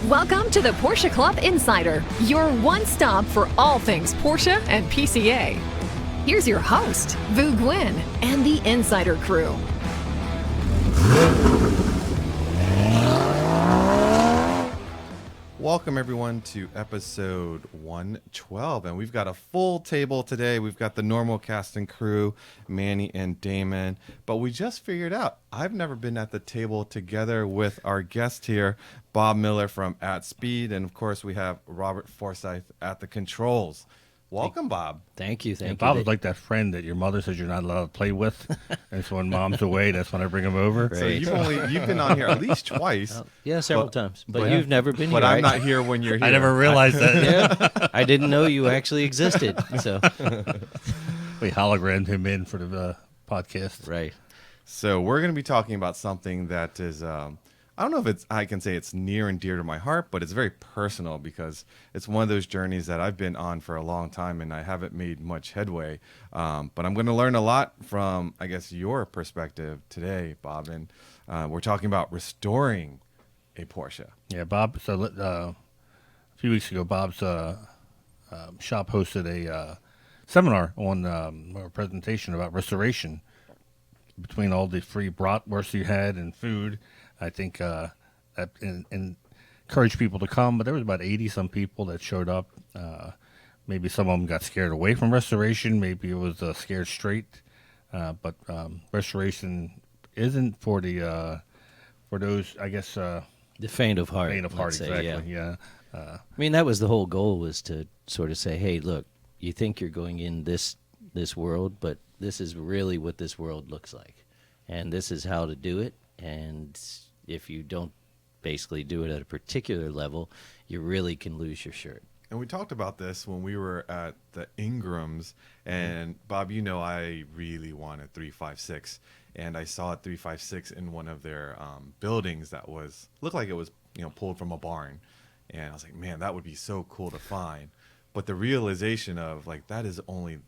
Welcome to the Porsche Club Insider, your one stop for all things Porsche and PCA. Here's your host, Vu Gwyn, and the Insider crew. Welcome everyone to episode 112, and we've got a full table today. We've got the normal cast and crew, Manny and Damon, but we just figured out I've never been at the table together with our guest here, Bob Miller from At Speed, and of course we have Robert Forsyth at the controls. Welcome, Bob. Thank you. Bob is like that friend that your mother says you're not allowed to play with, and so when mom's away, that's when I bring him over. So you've been on here at least twice. Yeah, several times. But you've never been here. But I'm right? not here when you're here. I never realized that. Yeah, I didn't know you actually existed. So we hologrammed him in for the podcast. Right. So we're going to be talking about something that is, I don't know if I can say it's near and dear to my heart, but it's very personal because it's one of those journeys that I've been on for a long time and I haven't made much headway. But I'm going to learn a lot from, I guess, your perspective today, Bob. And we're talking about restoring a Porsche. Yeah, Bob. So a few weeks ago, Bob's shop hosted a seminar on a presentation about restoration. Between all the free bratwurst you had and food, I think that encouraged people to come. But there was about 80-some people that showed up. Maybe some of them got scared away from restoration. Maybe it was scared straight. But restoration isn't for those, I guess. The faint of heart. Faint of heart, exactly. Yeah. I mean, that was the whole goal, was to sort of say, hey, look, you think you're going in this world, but this is really what this world looks like, and this is how to do it. And if you don't basically do it at a particular level, you really can lose your shirt. And we talked about this when we were at the Ingrams, and Bob, you know, I really wanted 356, and I saw a 356 in one of their buildings that looked like it was, pulled from a barn, and I was like, man, that would be so cool to find. But the realization of that is only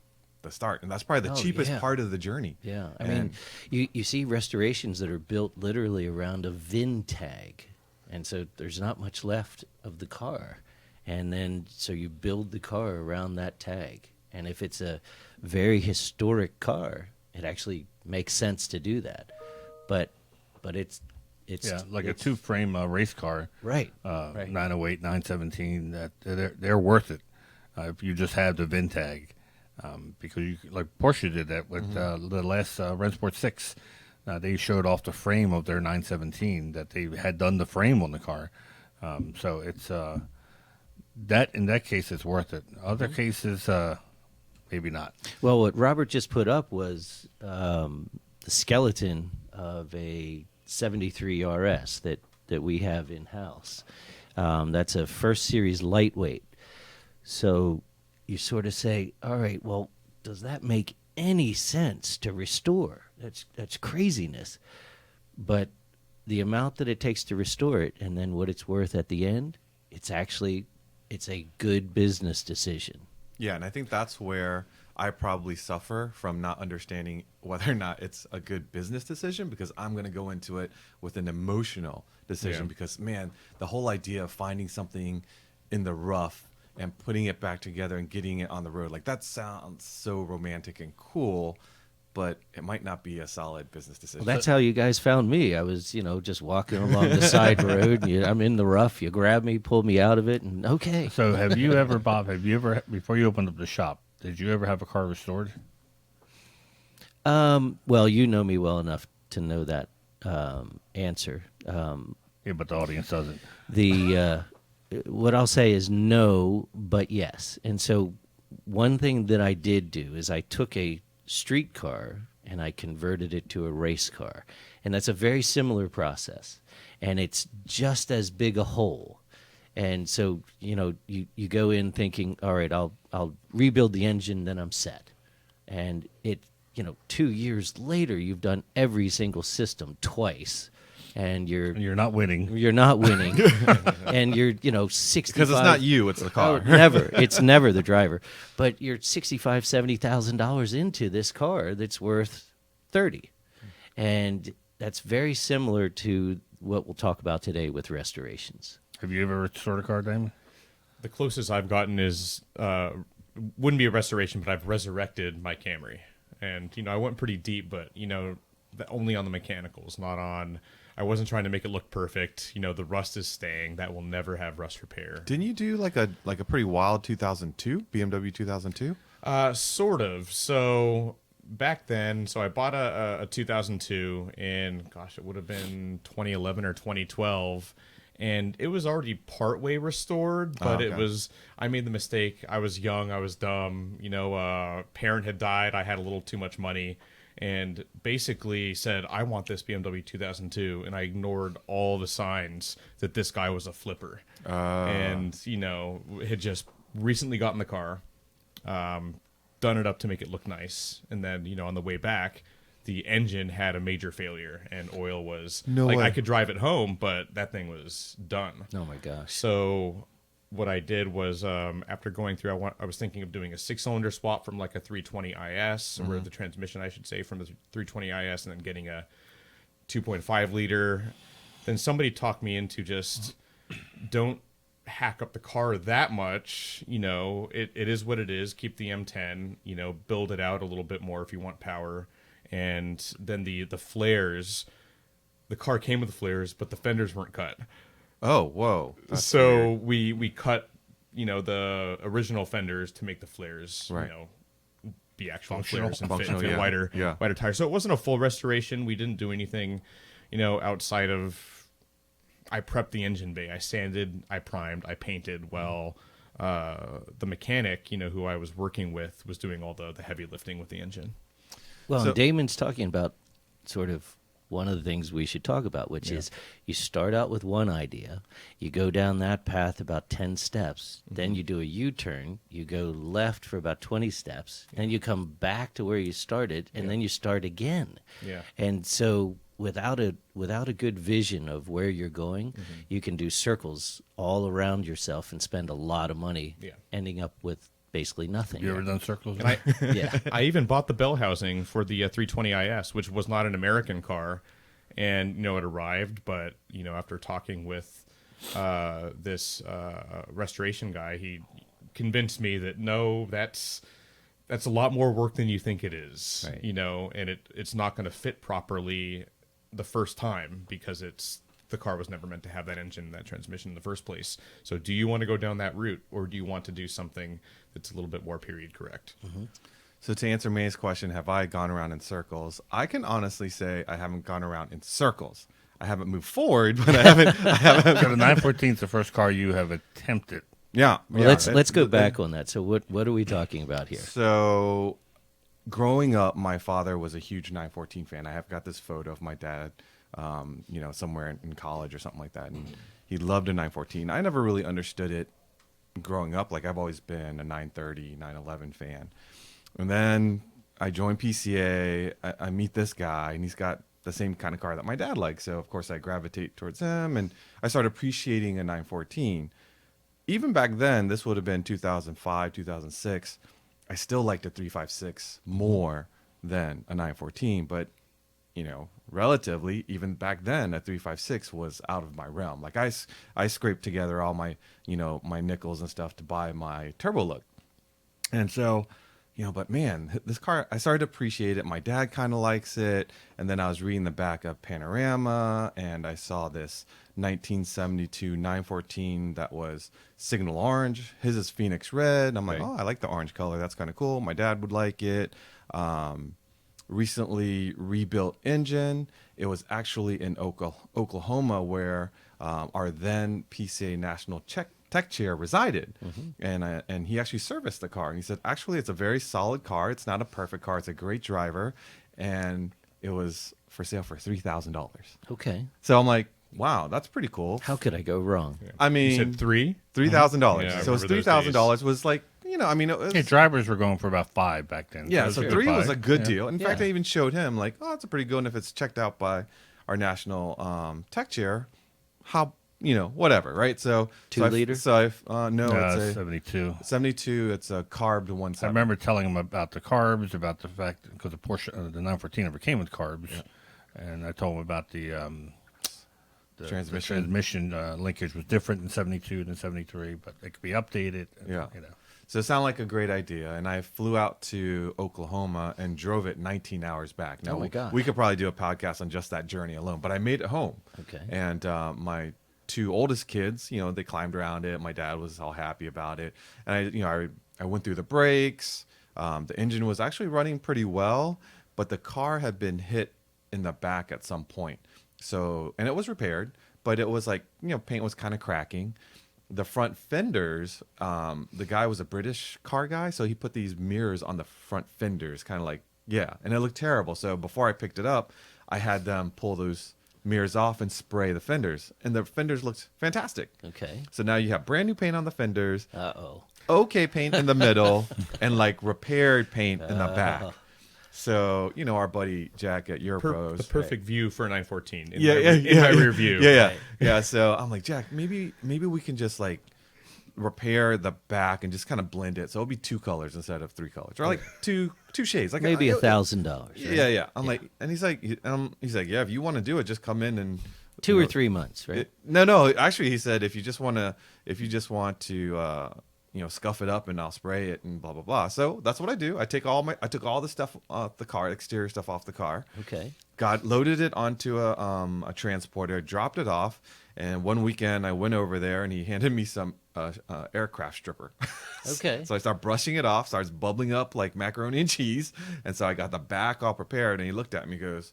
the start, and that's probably the cheapest part of the journey. Yeah, I mean, you see restorations that are built literally around a VIN tag, and so there's not much left of the car, and then so you build the car around that tag. And if it's a very historic car, it actually makes sense to do that. But it's a two-frame race car, right? 908, 917. That they're worth it if you just have the VIN tag. Because like Porsche did that with the last Rennsport 6. They showed off the frame of their 917 that they had done the frame on the car. So it's that in that case it's worth it. Other cases, maybe not. Well, what Robert just put up was the skeleton of a 73 RS that we have in house. That's a first series lightweight. So you sort of say, all right, well, does that make any sense to restore? That's craziness. But the amount that it takes to restore it and then what it's worth at the end, it's a good business decision. Yeah, and I think that's where I probably suffer from not understanding whether or not it's a good business decision, because I'm going to go into it with an emotional decision because, man, the whole idea of finding something in the rough and putting it back together and getting it on the road, that sounds so romantic and cool, but it might not be a solid business decision. Well, that's how you guys found me. I was, just walking along the side road, and I'm in the rough. You grab me, pull me out of it, and okay. So have you ever, Bob, before you opened up the shop, did you ever have a car restored? Well, you know me well enough to know that answer. Yeah, but the audience doesn't. What I'll say is no, but yes. And so one thing that I did do is I took a street car and I converted it to a race car. And that's a very similar process. And it's just as big a hole. And so, you go in thinking, all right, I'll rebuild the engine, then I'm set. And 2 years later, you've done every single system twice. And you're not winning. You're not winning, and you're 65. Because it's not you; it's the car. Never. It's never the driver. But you're $65,000-$70,000 into this car that's worth $30,000, and that's very similar to what we'll talk about today with restorations. Have you ever restored a car, Damon? The closest I've gotten is wouldn't be a restoration, but I've resurrected my Camry, and I went pretty deep, but only on the mechanicals, not on. I wasn't trying to make it look perfect. The rust is staying. That will never have rust repair. Didn't you do like a pretty wild 2002 BMW 2002? Sort of. So back then, I bought a 2002 in, gosh, it would have been 2011 or 2012. And it was already partway restored, but okay. I made the mistake. I was young. I was dumb. Parent had died. I had a little too much money and basically said, I want this BMW 2002. And I ignored all the signs that this guy was a flipper. And, had just recently gotten the car, done it up to make it look nice. And then, on the way back, the engine had a major failure and oil was I could drive it home, but that thing was done. Oh my gosh. So what I did was after going through, I was thinking of doing a 6-cylinder swap from like a 320 IS or the transmission, I should say, from the 320 IS and then getting a 2.5 liter. Then somebody talked me into just don't hack up the car that much. It is what it is. Keep the M10, build it out a little bit more if you want power. And then the flares, the car came with the flares, but the fenders weren't cut. Oh, whoa. That's so weird. we cut, the original fenders to make the flares, right. Be actual Functional. flares and Functional, fit yeah. wider Yeah. wider tires. So it wasn't a full restoration. We didn't do anything, outside of, I prepped the engine bay. I sanded, I primed, I painted well. The mechanic, who I was working with was doing all the heavy lifting with the engine. Well, So- and Damon's talking about sort of one of the things we should talk about, which is you start out with one idea, you go down that path about 10 steps, then you do a U-turn, you go left for about 20 steps, and you come back to where you started, and then you start again. Yeah. And so without a good vision of where you're going, you can do circles all around yourself and spend a lot of money, ending up with basically nothing. You ever done circles? And Yeah. I even bought the bell housing for the 320 IS, which was not an American car, and it arrived. But after talking with this restoration guy, he convinced me that no, that's a lot more work than you think it is. Right. And it's not going to fit properly the first time because the car was never meant to have that engine, that transmission in the first place. So do you want to go down that route, or do you want to do something that's a little bit more period correct? So to answer May's question, have I gone around in circles? I can honestly say I haven't gone around in circles. I haven't moved forward, but I haven't. So the 914 is the first car you have attempted. Yeah. Well, let's go back on that. So what are we talking about here? So growing up, my father was a huge 914 fan. I have got this photo of my dad, somewhere in college or something like that. And he loved a 914. I never really understood it growing up. Like I've always been a 930, 911 fan. And then I joined PCA. I meet this guy and he's got the same kind of car that my dad likes. So of course I gravitate towards him and I started appreciating a 914. Even back then, this would have been 2005, 2006. I still liked a 356 more than a 914, but relatively, even back then, a 356 was out of my realm. Like I scraped together all my, my nickels and stuff to buy my turbo look. And so, but man, this car, I started to appreciate it. My dad kind of likes it. And then I was reading the back of Panorama and I saw this 1972 914 that was signal orange. His is Phoenix red. I'm like, Right. oh, I like the orange color. That's kind of cool. My dad would like it. Recently rebuilt engine. It was actually in Oklahoma where our then PCA National Tech Chair resided, and he actually serviced the car. And he said, actually, it's a very solid car. It's not a perfect car. It's a great driver, and it was for sale for $3,000. Okay. So I'm like, wow, that's pretty cool. How could I go wrong? I You mean, said $3,000? $3,000. Yeah, I So it's remember those days. $3,000 was like, it was, Hey, drivers were going for about $5 back then. yeah, it was so good three was buy. a good Yeah. deal. In fact, Yeah. I even showed him like, oh, it's a pretty good one if it's checked out by our national tech chair. How whatever, right? So 2 liter? So no, it's a 72. 72. It's a carbed 1.7. I remember telling him about the carbs, about the fact because the Porsche, the 914 never came with carbs, and I told him about the transmission linkage was different in 72 than 73, but it could be updated. Yeah. You know. So it sounded like a great idea, and I flew out to Oklahoma and drove it 19 hours back. Now, Oh, my gosh. we could probably do a podcast on just that journey alone, but I made it home. Okay. And my two oldest kids, they climbed around it. My dad was all happy about it, and I went through the brakes. The engine was actually running pretty well, but the car had been hit in the back at some point. So, and it was repaired, but it was like paint was kind of cracking. The front fenders, the guy was a British car guy, so he put these mirrors on the front fenders, kind of like, and it looked terrible. So before I picked it up, I had them pull those mirrors off and spray the fenders, and the fenders looked fantastic. Okay. So now you have brand new paint on the fenders, Uh-oh. okay paint in the middle, and like repaired paint in the back. So, our buddy Jack at Europros. The perfect view for a 914 in Yeah, my rear view. Yeah. So I'm like, Jack, maybe we can just like repair the back and just kind of blend it. So it'll be 2 colors instead of 3 colors, or like two shades, like Maybe $1,000. Right? Yeah. I'm like, and he's like, yeah, if you want to do it, just come in and 2 or 3 months, right? No. Actually, he said if you just want to, scuff it up and I'll spray it and blah blah blah. So that's what I do. I took all the stuff off the car, exterior stuff off the car. Okay. Loaded it onto a transporter, dropped it off, and one weekend I went over there and he handed me some aircraft stripper. Okay. So I start brushing it off, starts bubbling up like macaroni and cheese, and so I got the back all prepared. And he looked at me, and goes,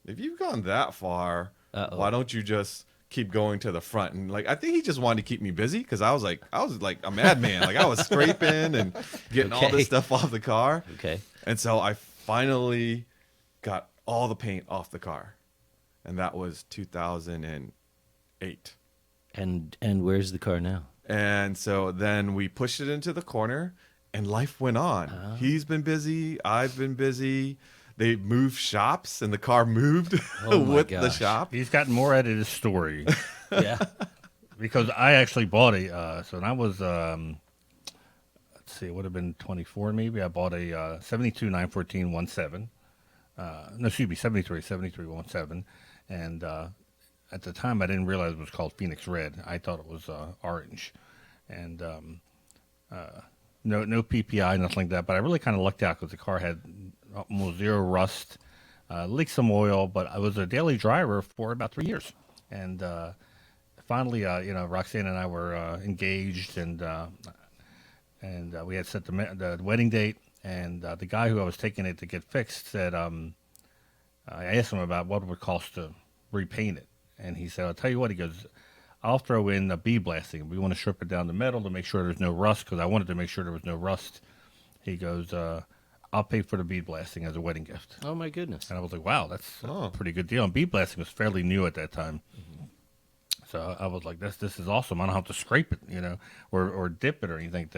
"If you've gone that far, why don't you just keep going to the front?" And like, I think he just wanted to keep me busy because I was like a madman. Like I was scraping and getting all this stuff off the car. Okay. And so I finally got all the paint off the car, and that was 2008. And where's the car now? And so then we pushed it into the corner, and life went on. Oh. He's been busy. I've been busy. They moved shops, and the car moved Oh my with the gosh. shop. He's gotten more out of his story Yeah. because I actually bought so when I was, let's see, it would have been 24 maybe. I bought a 72 914 17. No, excuse me, 73 17. And at the time, I didn't realize it was called Phoenix Red. I thought it was orange. And no PPI, nothing like that. But I really kind of lucked out because the car had almost zero rust, leaked some oil, but I was a daily driver for about 3 years. And finally, Roxanne and I were engaged, and we had set the wedding date. And the guy who I was taking it to get fixed said, I asked him about what it would cost to repaint it. And he said, "I'll tell you what," he goes, "I'll throw in a bead blasting. We want to strip it down the metal to make sure there's no rust, because I wanted to make sure there was no rust." He goes, "I'll pay for the bead blasting as a wedding gift." Oh my goodness. And I was like, wow, that's a pretty good deal. And bead blasting was fairly new at that time. Mm-hmm. So I was like, this is awesome. I don't have to scrape it, or dip it or anything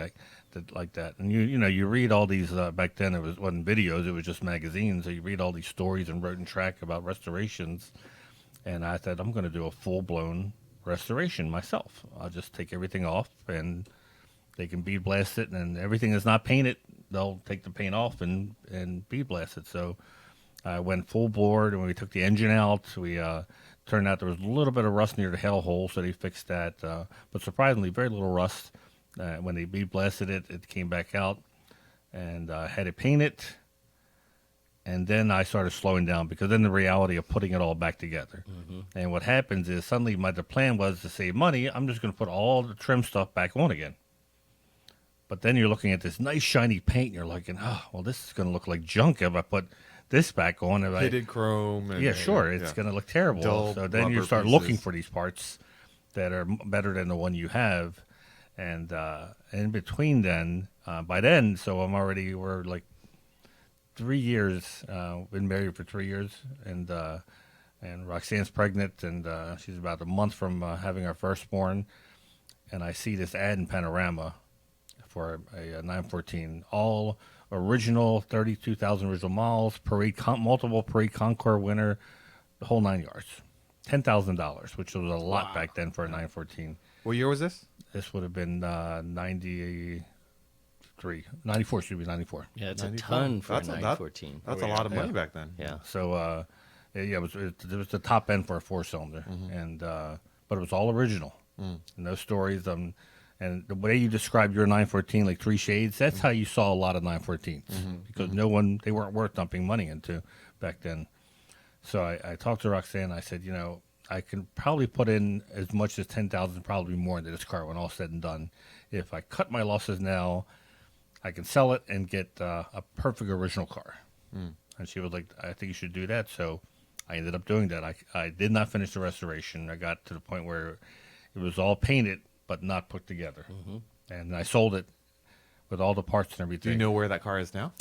like that. And you read all these, back then it wasn't videos, it was just magazines. So you read all these stories and Road and Track about restorations. And I said, I'm going to do a full-blown restoration myself. I'll just take everything off, and they can bead blast it, and everything that's not painted, they'll take the paint off and bead blast it. So I went full board, and when we took the engine out, we turned out there was a little bit of rust near the hell hole, so they fixed that. But surprisingly, very little rust. When they bead blasted it, it came back out, and had it painted. And then I started slowing down, because then the reality of putting it all back together. Mm-hmm. And what happens is suddenly the plan was to save money. I'm just going to put all the trim stuff back on again. But then you're looking at this nice shiny paint, and you're like, this is going to look like junk if I put this back on. Pitted chrome. And, it's going to look terrible. Dull so then you start pieces. looking for these parts that are better than the one you have. And in between then, by then, so we're like 3 years, been married for 3 years, and Roxanne's pregnant, and she's about a month from having our firstborn. And I see this ad in Panorama for a 914, all original, 32,000 original miles, multiple Parade Concours winner, the whole 9 yards, $10,000, which was a lot back then for a 914. What year was this? This would have been 94, should be 94. Yeah, it's 95. a ton for That's a a lot. 914. That's a lot of money back then. Yeah. So Yeah, it was the top end for a 4-cylinder, and but it was all original. No stories. And the way you described your 914, like 3 shades, that's how you saw a lot of 914s because they weren't worth dumping money into back then. So I talked to Roxanne. I said, I can probably put in as much as 10,000, probably more into this car when all said and done. If I cut my losses now, I can sell it and get a perfect original car. And she was like, I think you should do that. So I ended up doing that. I did not finish the restoration. I got to the point where it was all painted but not put together. And I sold it with all the parts and everything. Do you know where that car is now?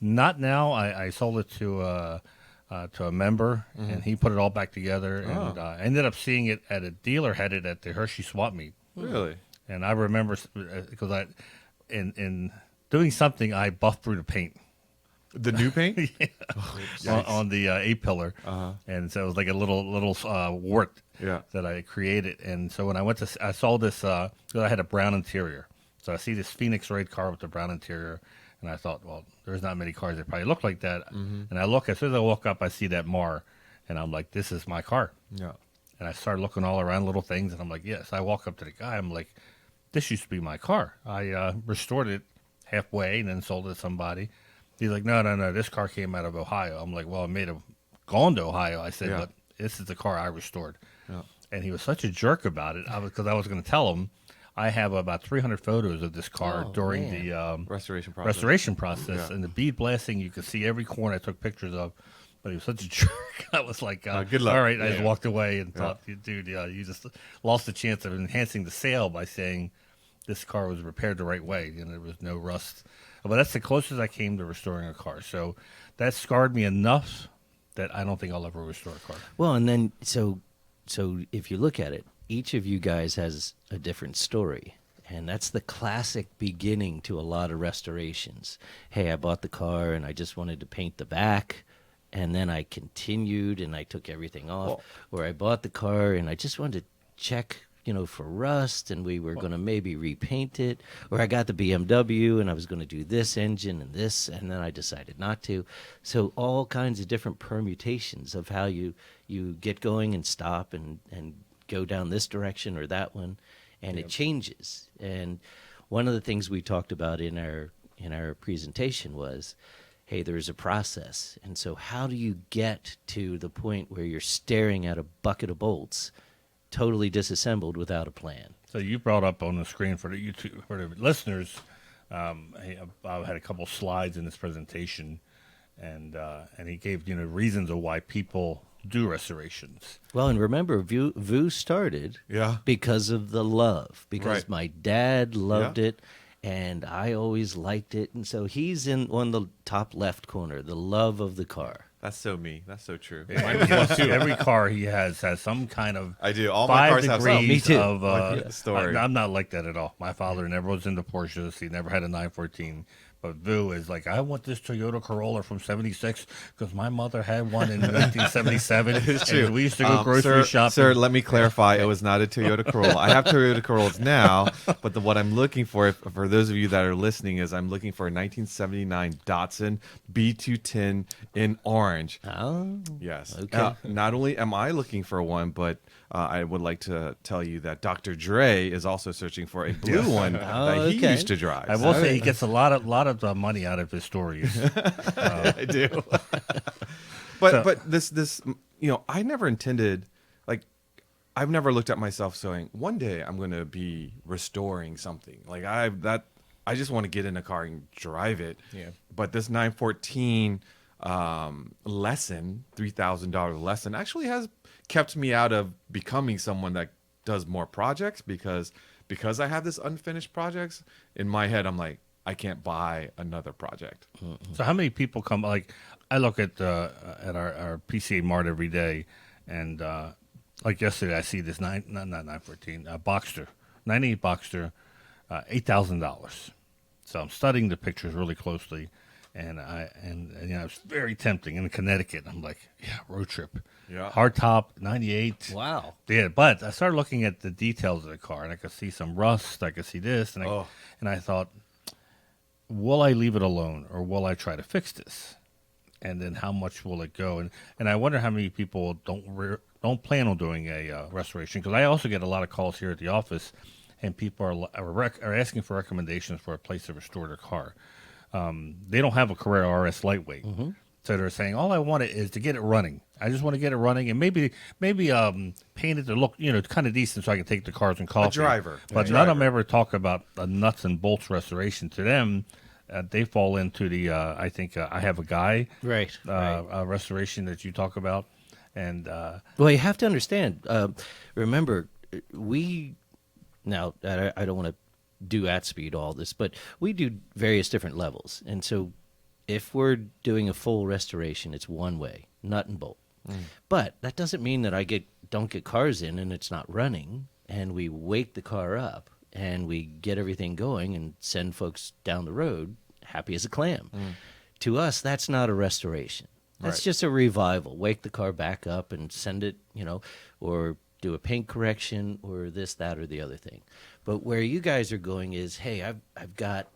Not now. I sold it to a member, and he put it all back together. And I ended up seeing it at a dealer had it at the Hershey swap meet. Really? And I remember because in doing something, I buffed through the paint. The new paint? on the A-pillar. And so it was like a little wart that I created. And so when I saw this, I had a brown interior. So I see this Phoenix red car with the brown interior. And I thought, well, there's not many cars that probably look like that. And I look, as soon as I walk up, I see that Mar. And I'm like, this is my car. Yeah. And I started looking all around little things. And I'm like, yes. I walk up to the guy. I'm like, this used to be my car. I restored it halfway and then sold it to somebody. He's like, no, this car came out of Ohio. I'm like, well, it may have gone to Ohio. I said, but this is the car I restored. Yeah. And he was such a jerk about it because I was going to tell him I have about 300 photos of this car during the restoration process. And the bead blasting, you could see every corner I took pictures of. But he was such a jerk. I was like, good luck. All right. I just walked away and thought, dude, you just lost the chance of enhancing the sale by saying this car was repaired the right way and there was no rust. But that's the closest I came to restoring a car. So that scarred me enough that I don't think I'll ever restore a car. Well, and then so if you look at it, each of you guys has a different story. And that's the classic beginning to a lot of restorations. Hey, I bought the car and I just wanted to paint the back. And then I continued and I took everything off. Or I bought the car and I just wanted to check for rust, and we were going to maybe repaint it. Or I got the BMW, and I was going to do this engine and this, and then I decided not to. So all kinds of different permutations of how you get going and stop and go down this direction or that one, and it changes. And one of the things we talked about in our presentation was, hey, there's a process. And so how do you get to the point where you're staring at a bucket of bolts totally disassembled without a plan? So you brought up on the screen for the YouTube, for the listeners, I had a couple slides in this presentation, and he gave reasons of why people do restorations. Well, and remember, Vu started because of the love, because my dad loved it, and I always liked it, and so he's on the top left corner, the love of the car. That's so me. That's so true. Every car he has some kind of I do. All my cars have some. Me too. Of story. I'm not like that at all. My father never was into Porsches. He never had a 914. But Vu is like, I want this Toyota Corolla from '76 because my mother had one in 1977. It's true. We used to go grocery shopping. Sir, let me clarify. It was not a Toyota Corolla. I have Toyota Corollas now, but what I'm looking for those of you that are listening, is I'm looking for a 1979 Datsun B210 in orange. Oh, yes. Okay. Not only am I looking for one, but I would like to tell you that Dr. Dre is also searching for a blue one that he used to drive. I will say he gets a lot of money out of his stories. I do. but this I never intended, like, I've never looked at myself saying one day I'm going to be restoring something. Like I just want to get in a car and drive it. Yeah. But this 914 lesson, $3,000 lesson, actually has kept me out of becoming someone that does more projects because I have this unfinished projects. In my head, I'm like, I can't buy another project. So how many people come? Like, I look at our PCA Mart every day, and like yesterday, I see this not 914 Boxster, 98 Boxster, $8,000. So I'm studying the pictures really closely, and it's very tempting. In Connecticut, I'm like, road trip, hardtop 98. wow. Yeah, but I started looking at the details of the car, and I could see some rust. I could see this, and I thought, will I leave it alone or will I try to fix this? and then how much will it go? And I wonder how many people don't plan on doing a restoration, because I also get a lot of calls here at the office, and people are asking for recommendations for a place to restore their car. They don't have a Carrera RS lightweight, so they're saying all I want is to get it running. I just want to get it running, and maybe paint it to look kind of decent, so I can take the cars and coffee. A driver, but none of them ever talk about a nuts and bolts restoration. To them, they fall into the I think I have a guy Right. restoration that you talk about, and Well, you have to understand. Remember, now I don't want to do at speed all this, but we do various different levels, and so if we're doing a full restoration, it's one way, nut and bolt. But that doesn't mean that don't get cars in and it's not running, and we wake the car up and we get everything going and send folks down the road happy as a clam. To us, that's not a restoration. That's Right. just a revival. Wake the car back up and send it, or do a paint correction or this, that, or the other thing. But where you guys are going is, hey, I've got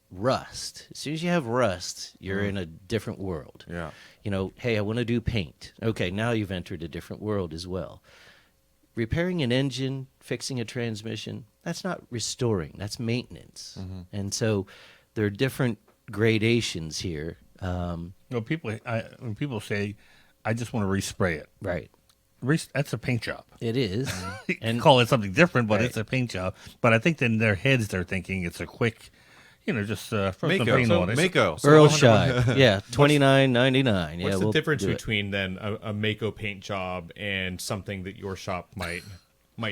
rust. As soon as you have rust, you're in a different world. Yeah. Hey, I want to do paint. Okay, now you've entered a different world as well. Repairing an engine, fixing a transmission, that's not restoring. That's maintenance. And so there are different gradations here. when people say, I just want to respray it. Right. That's a paint job. It is. You can And call it something different, but Right. it's a paint job. But I think in their heads they're thinking it's a quick, just throw some Mako. paint on it. Mako. Earl Shy. Yeah, $29.99. What's Yeah, the we'll difference do it. between then a Mako paint job and something that your shop might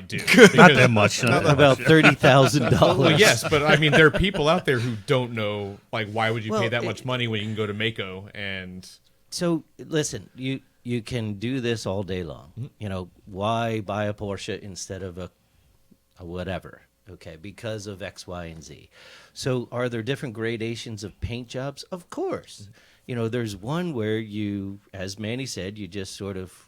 do? Not that much. Not that About much. $30,000. Well, yes, but I mean, there are people out there who don't know. Like, why would you Well, pay that much money when you can go to Mako and? So listen, you can do this all day long. Why buy a Porsche instead of a whatever? Okay, because of X, Y, and Z. So are there different gradations of paint jobs? Of course. There's one where you, as Manny said, you just sort of,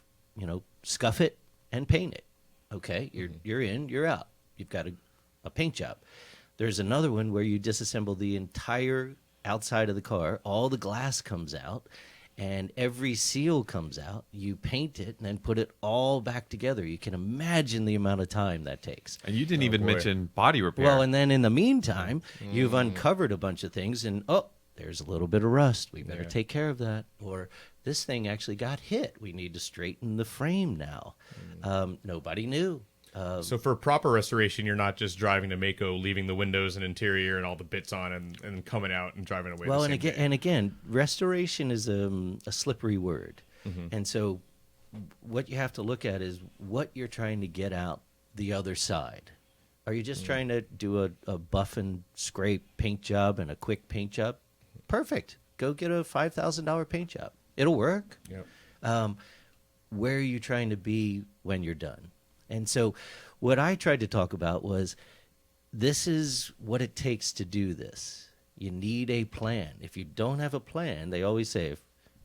scuff it and paint it. Okay, you're in, you're out. You've got a paint job. There's another one where you disassemble the entire outside of the car. All the glass comes out, and every seal comes out. You paint it and then put it all back together. You can imagine the amount of time that takes. And you didn't even boy. mention body repair. Well, and then in the meantime, you've uncovered a bunch of things, and there's a little bit of rust. We better take care of that. Or this thing actually got hit. We need to straighten the frame now. Nobody knew. So for proper restoration, you're not just driving to Mako, leaving the windows and interior and all the bits on, and coming out and driving away. Well, the and same again, day. and again, restoration is a slippery word, and so what you have to look at is what you're trying to get out the other side. Are you just trying to do a buff and scrape paint job and a quick paint job? Perfect. Go get a $5,000 paint job. It'll work. Yep. Where are you trying to be when you're done? And so what I tried to talk about was this is what it takes to do this. You need a plan. If you don't have a plan, they always say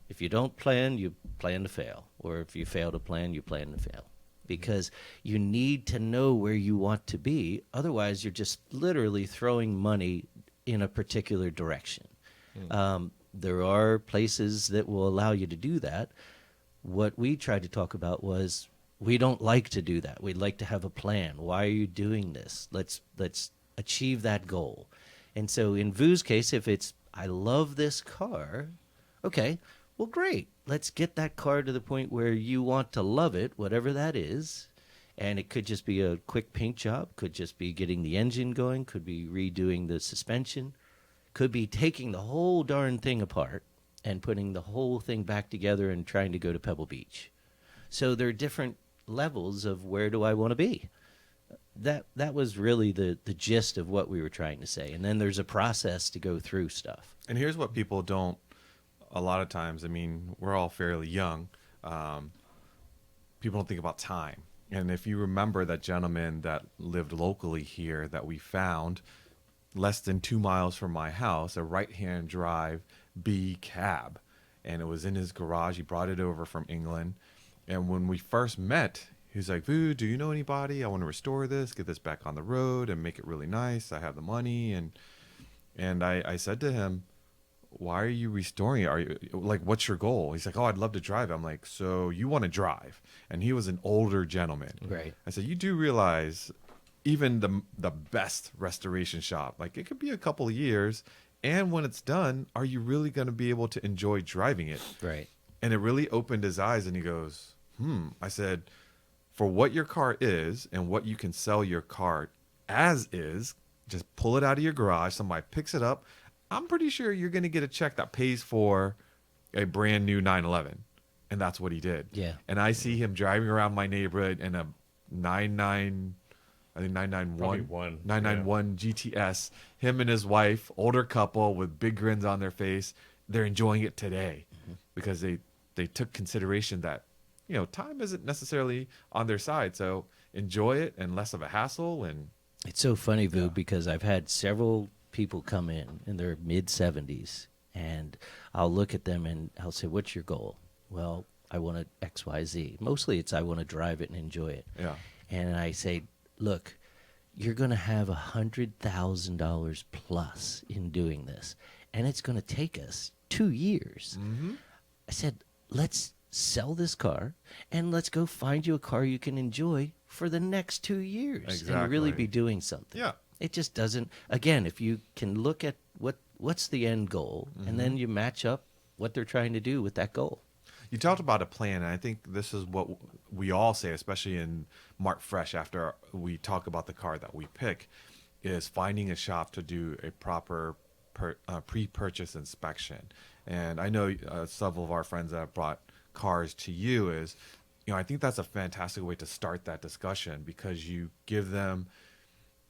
if you don't plan, you plan to fail. Or if you fail to plan, you plan to fail. Because you need to know where you want to be. Otherwise, you're just literally throwing money in a particular direction. There are places that will allow you to do that. What we tried to talk about was we don't like to do that. We'd like to have a plan. Why are you doing this? Let's achieve that goal. And so in Vu's case, if it's, I love this car, okay, well, great. Let's get that car to the point where you want to love it, whatever that is. And it could just be a quick paint job, could just be getting the engine going, could be redoing the suspension, could be taking the whole darn thing apart and putting the whole thing back together and trying to go to Pebble Beach. So there are different levels of where do I want to be. That was really the gist of what we were trying to say. And then there's a process to go through stuff. And here's what people don't, a lot of times, I mean, we're all fairly young. People don't think about time. And if you remember that gentleman that lived locally here that we found less than 2 miles from my house, a right-hand drive B cab. And it was in his garage. He brought it over from England. And when we first met, he was like, Vu, do you know anybody? I want to restore this, get this back on the road and make it really nice. I have the money. And I said to him, why are you restoring it? Are you like, what's your goal? He's like, oh, I'd love to drive it. I'm like, so you want to drive? And he was an older gentleman. Right. I said, you do realize even the best restoration shop, like it could be a couple of years, and when it's done, are you really going to be able to enjoy driving it? Right. And it really opened his eyes, and he goes, I said, for what your car is and what you can sell your car as is, just pull it out of your garage, somebody picks it up, I'm pretty sure you're going to get a check that pays for a brand new 911. And that's what he did. Yeah. And I see him driving around my neighborhood in a 991 GTS. Him and his wife, older couple with big grins on their face. They're enjoying it today because they took consideration that, you know, time isn't necessarily on their side. So enjoy it and less of a hassle. And It's so funny, Vu, because I've had several people come in their mid-70s, and I'll look at them and I'll say, what's your goal? Well, I want to XYZ. Mostly it's I want to drive it and enjoy it. yeah. And I say, look, you're going to have $100,000 plus in doing this, and it's going to take us 2 years. I said, let's sell this car, and let's go find you a car you can enjoy for the next 2 years and really Exactly. be doing something. Yeah. It just doesn't. Again, if you can look at what's the end goal, and then you match up what they're trying to do with that goal. You talked about a plan, and I think this is what we all say, especially in Mark Fresh, after we talk about the car that we pick, is finding a shop to do a proper pre-purchase inspection. And I know several of our friends that have brought cars to you is, you know, I think that's a fantastic way to start that discussion, because you give them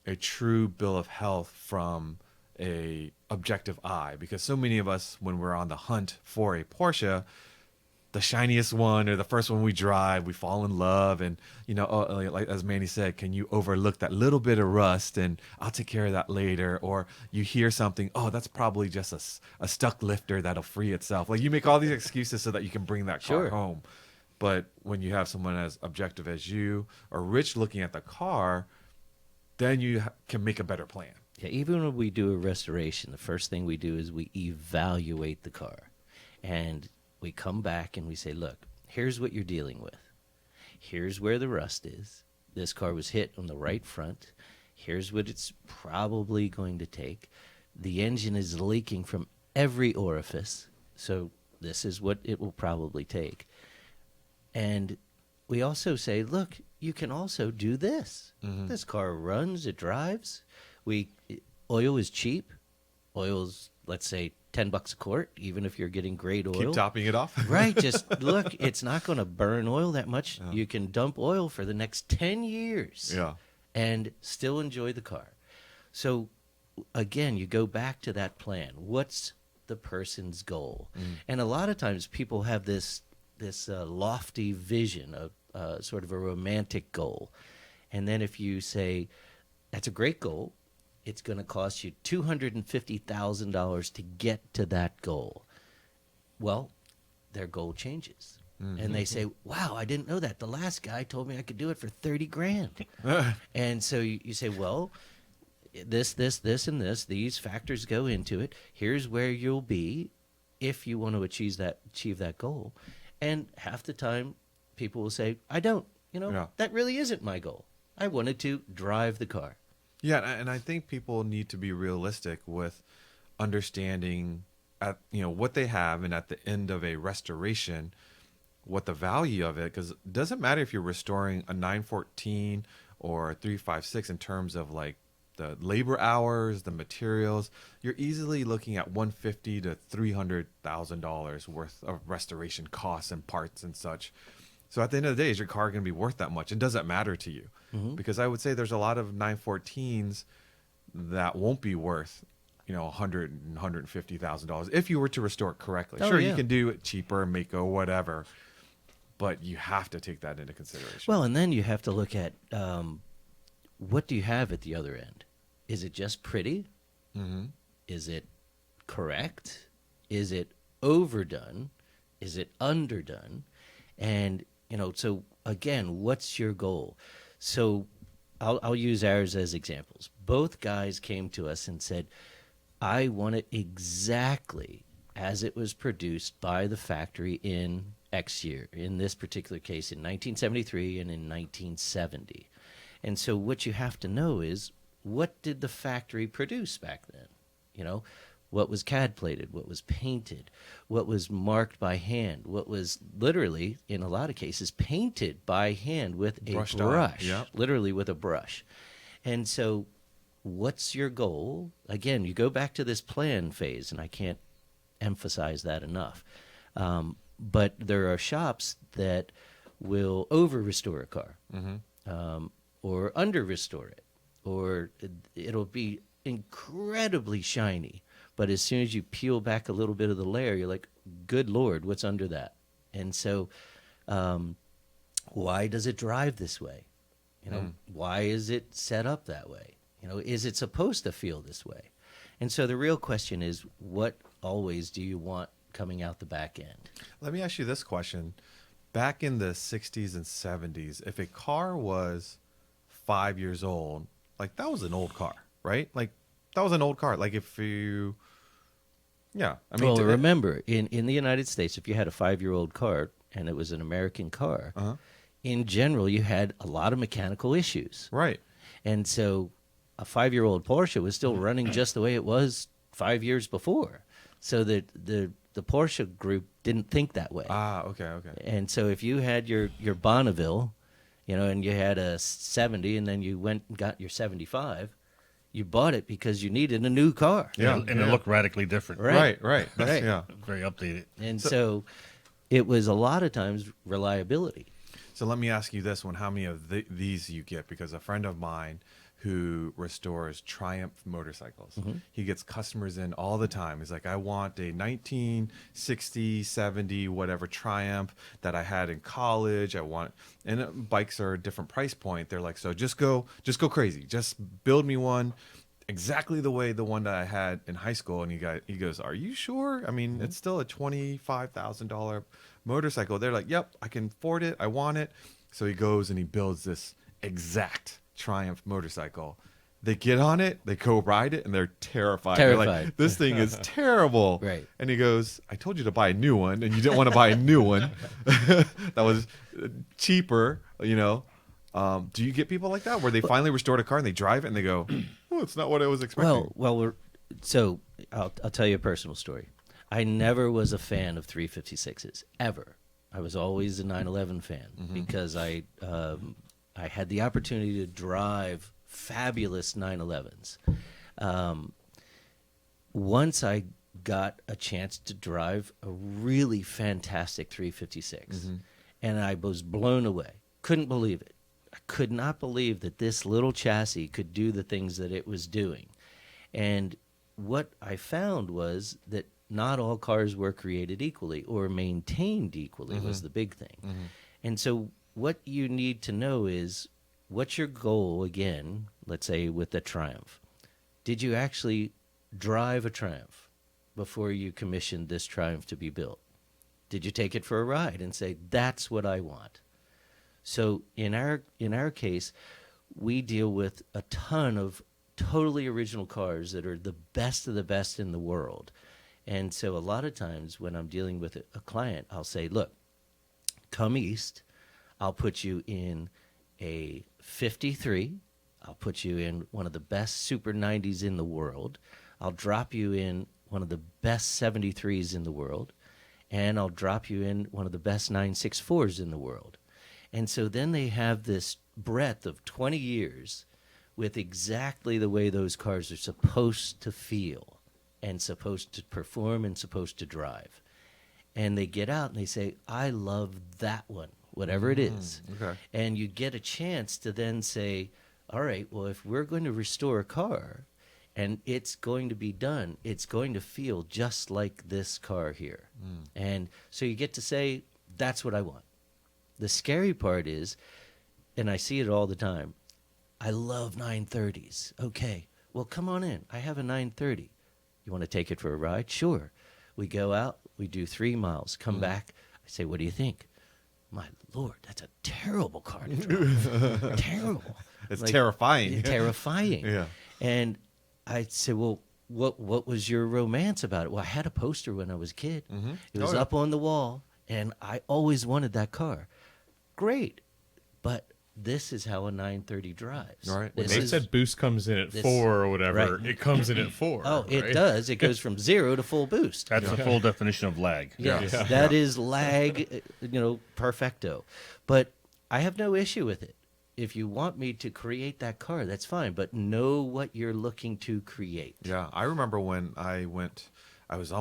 a true bill of health from a objective eye. Because so many of us, when we're on the hunt for a Porsche, the shiniest one or the first one we drive, we fall in love, and you know, like as Manny said, can you overlook that little bit of rust and I'll take care of that later? Or you hear something, oh, that's probably just a stuck lifter that'll free itself. Like you make all these excuses so that you can bring that car Sure. home. But when you have someone as objective as you or Rich looking at the car, then you can make a better plan. Yeah, even when we do a restoration, the first thing we do is we evaluate the car. And we come back and we say, look, here's what you're dealing with. Here's where the rust is. This car was hit on the right front. Here's what it's probably going to take. The engine is leaking from every orifice, so this is what it will probably take. And we also say, look, you can also do this. This car runs, it drives. Oil is cheap. Oil's, let's say, $10 a quart, even if you're getting great oil. Keep topping it off. Right, just look, it's not going to burn oil that much. Yeah. You can dump oil for the next 10 years Yeah. and still enjoy the car. So, again, you go back to that plan. What's the person's goal? And a lot of times people have this lofty vision of sort of a romantic goal. And then if you say, that's a great goal, it's going to cost you $250,000 to get to that goal. Well, their goal changes. And they say, wow, I didn't know that. The last guy told me I could do it for 30 grand. And so you say, well, this, and this, these factors go into it. Here's where you'll be if you want to achieve that goal. And half the time, people will say, I don't. That really isn't my goal. I wanted to drive the car. Yeah, and I think people need to be realistic with understanding what they have, and at the end of a restoration, what the value of it, because it doesn't matter if you're restoring a 914 or a 356 in terms of like the labor hours, the materials. You're easily looking at $150,000 to $300,000 worth of restoration costs and parts and such. So at the end of the day, is your car going to be worth that much? And does that matter to you? Because I would say there's a lot of 914s that won't be worth, $100,000 and $150,000 if you were to restore it correctly. Oh, sure, yeah. you can do it cheaper, Mako, whatever, but you have to take that into consideration. Well, and then you have to look at what do you have at the other end? Is it just pretty? Is it correct? Is it overdone? Is it underdone? And, so again, what's your goal? So I'll use ours as examples. Both guys came to us and said, I want it exactly as it was produced by the factory in X year, in this particular case in 1973 and in 1970. And so what you have to know is, what did the factory produce back then? You know, what was CAD plated, what was painted, what was marked by hand, what was literally, in a lot of cases, painted by hand with a Brushed on, brush, yep. literally with a brush. And so what's your goal? Again, you go back to this plan phase, and I can't emphasize that enough. But there are shops that will over-restore a car, or under-restore it, or it'll be incredibly shiny. But as soon as you peel back a little bit of the layer, you're like, good Lord, what's under that? And so why does it drive this way? You know, why is it set up that way? You know, is it supposed to feel this way? And so the real question is, what always do you want coming out the back end? Let me ask you this question. Back in the 60s and 70s, if a car was 5 years old, like that was an old car, right? Like that was an old car. Like if you, yeah. I mean, well, remember, in the United States, if you had a 5-year-old car and it was an American car, in general, you had a lot of mechanical issues. Right. And so a 5-year-old Porsche was still running just the way it was 5 years before. So that the Porsche group didn't think that way. Ah, okay. And so if you had your Bonneville, you know, and you had a 70 and then you went and got your 75, you bought it because you needed a new car. Yeah. And it looked radically different. Right. Right. That's, Right. Yeah. Very updated. And so it was a lot of times reliability. So let me ask you this one. How many of these you get? Because a friend of mine who restores Triumph motorcycles, he gets customers in all the time. He's like, I want a 1960, 70, whatever Triumph that I had in college. I want, and bikes are a different price point. They're like, so just go crazy. Just build me one exactly the way the one that I had in high school. And he goes, are you sure? I mean, it's still a $25,000 motorcycle. They're like, yep, I can afford it. I want it. So he goes and he builds this exact Triumph motorcycle. They get on it, they go ride it, and they're terrified. They're like, this thing is terrible. Right. And he goes, I told you to buy a new one, and you didn't want to buy a new one. That was cheaper, you know. Do you get people like that where they finally restored a car and they drive it and they go, oh, it's not what I was expecting? So I'll tell you a personal story. I never was a fan of 356s, ever. I was always a 911 fan because I had the opportunity to drive fabulous 911s. Once I got a chance to drive a really fantastic 356, and I was blown away. Couldn't believe it. I could not believe that this little chassis could do the things that it was doing. And what I found was that not all cars were created equally or maintained equally was the big thing. And so what you need to know is, what's your goal, again, let's say with the Triumph? Did you actually drive a Triumph before you commissioned this Triumph to be built? Did you take it for a ride and say, that's what I want? So in our case, we deal with a ton of totally original cars that are the best of the best in the world. And so a lot of times when I'm dealing with a client, I'll say, look, come east. I'll put you in a 53. I'll put you in one of the best Super 90s in the world. I'll drop you in one of the best 73s in the world. And I'll drop you in one of the best 964s in the world. And so then they have this breadth of 20 years with exactly the way those cars are supposed to feel and supposed to perform and supposed to drive. And they get out and they say, I love that one, whatever it is. Okay. And you get a chance to then say, all right, well, if we're going to restore a car and it's going to be done, it's going to feel just like this car here. And so you get to say, that's what I want. The scary part is, and I see it all the time, I love 930s. Okay, well, come on in. I have a 930. You want to take it for a ride? Sure. We go out, we do 3 miles, come back. I say, what do you think? My Lord, that's a terrible car to drive. Terrible. It's terrifying. Terrifying. Yeah. And I say, well, what was your romance about it? Well, I had a poster when I was a kid. It was up on the wall, and I always wanted that car. Great, but this is how a 930 drives. Right. When This they is- said boost comes in at 4 or whatever, right. it comes in at 4. Oh, it right? does. It goes from 0 to full boost. That's the full definition of lag. Yes, Yeah. that is lag, perfecto. But I have no issue with it. If you want me to create that car, that's fine. But know what you're looking to create. Yeah, I remember when I went, I was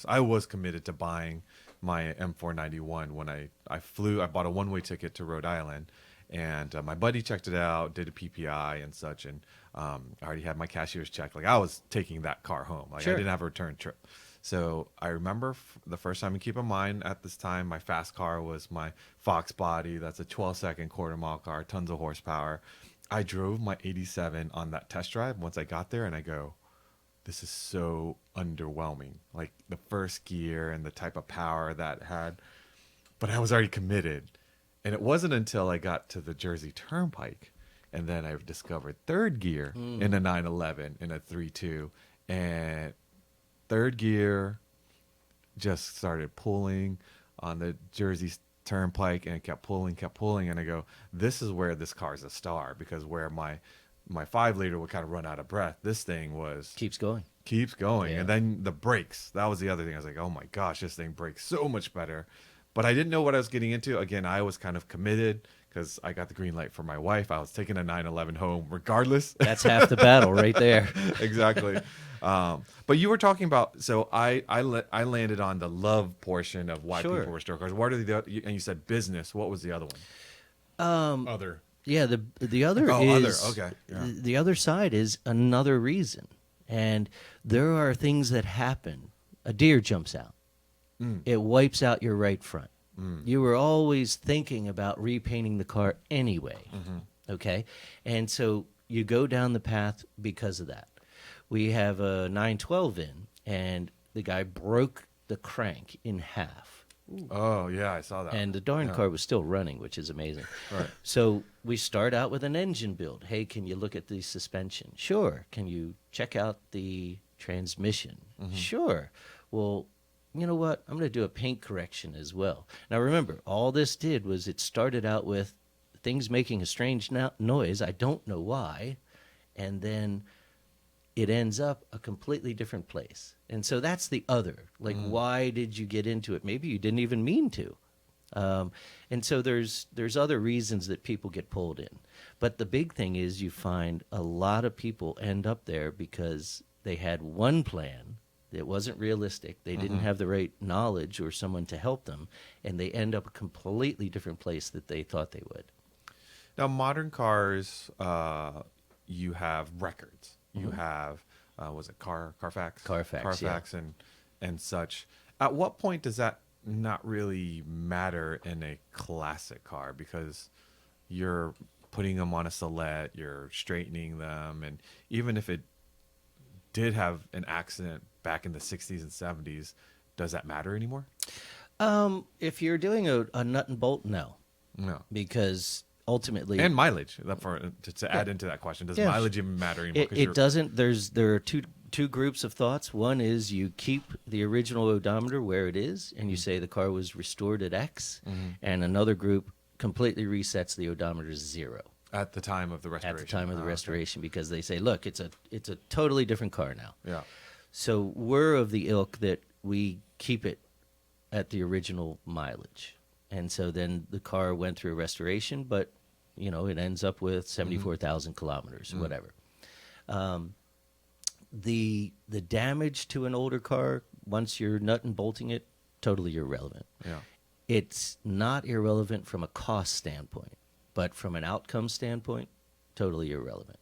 I was committed to buying my M491 when I flew. I bought a one-way ticket to Rhode Island, and my buddy checked it out, did a PPI and such, and I already had my cashier's check. Like, I was taking that car home. Like, Sure. I didn't have a return trip. So I remember the first time, and keep in mind at this time, my fast car was my Fox body. That's a 12-second quarter-mile car, tons of horsepower. I drove my 87 on that test drive once I got there, and I go, this is so underwhelming. Like, the first gear and the type of power that had. But I was already committed. And it wasn't until I got to the Jersey Turnpike, and then I discovered third gear in a 911 in a 3.2, and third gear just started pulling on the Jersey Turnpike, and it kept pulling, and I go, this is where this car is a star, because where my 5-liter would kind of run out of breath, this thing Keeps going. keeps going. Yeah. And then the brakes, that was the other thing. I was like, oh my gosh, this thing brakes so much better. But I didn't know what I was getting into. Again, I was kind of committed because I got the green light for my wife. I was taking a 911 home regardless. That's half the battle right there. Exactly. But you were talking about, so I landed on the love portion of why Sure. people restore cars. What are the, and you said business. What was the other one? Other. Yeah, the other Oh, is other. Okay. Yeah. the other side is another reason, and there are things that happen. A deer jumps out, it wipes out your right front. You were always thinking about repainting the car anyway, okay, and so you go down the path because of that. We have a 912 in, and the guy broke the crank in half. Oh, yeah, I saw that. And the darn Yeah. car was still running, which is amazing. Right. So we start out with an engine build. Hey, can you look at the suspension? Sure. Can you check out the transmission? Sure. Well, you know what? I'm going to do a paint correction as well. Now, remember, all this did was it started out with things making a strange noise. I don't know why. And then it ends up a completely different place. And so that's the other. Like, why did you get into it? Maybe you didn't even mean to. And so there's other reasons that people get pulled in. But the big thing is you find a lot of people end up there because they had one plan that wasn't realistic. They didn't have the right knowledge or someone to help them, and they end up a completely different place that they thought they would. Now, modern cars, you have records. You have, was it Carfax? Carfax, yeah. and such. At what point does that not really matter in a classic car? Because you're putting them on a Salette, you're straightening them, and even if it did have an accident back in the 60s and 70s, does that matter anymore? If you're doing a nut and bolt, no. No. Because ultimately... And mileage, to add into that question, does Yeah. mileage even matter anymore? 'Cause It you're- doesn't. There are two groups of thoughts. One is you keep the original odometer where it is, and you say the car was restored at X, and another group completely resets the odometer to 0 At the time of the restoration. at the time of the Oh, okay. restoration because they say, look, it's a totally different car now. Yeah. So we're of the ilk that we keep it at the original mileage, and so then the car went through a restoration, but it ends up with 74,000 kilometers, whatever. The damage to an older car, once you're nut and bolting it, totally irrelevant. Yeah. It's not irrelevant from a cost standpoint, but from an outcome standpoint, totally irrelevant.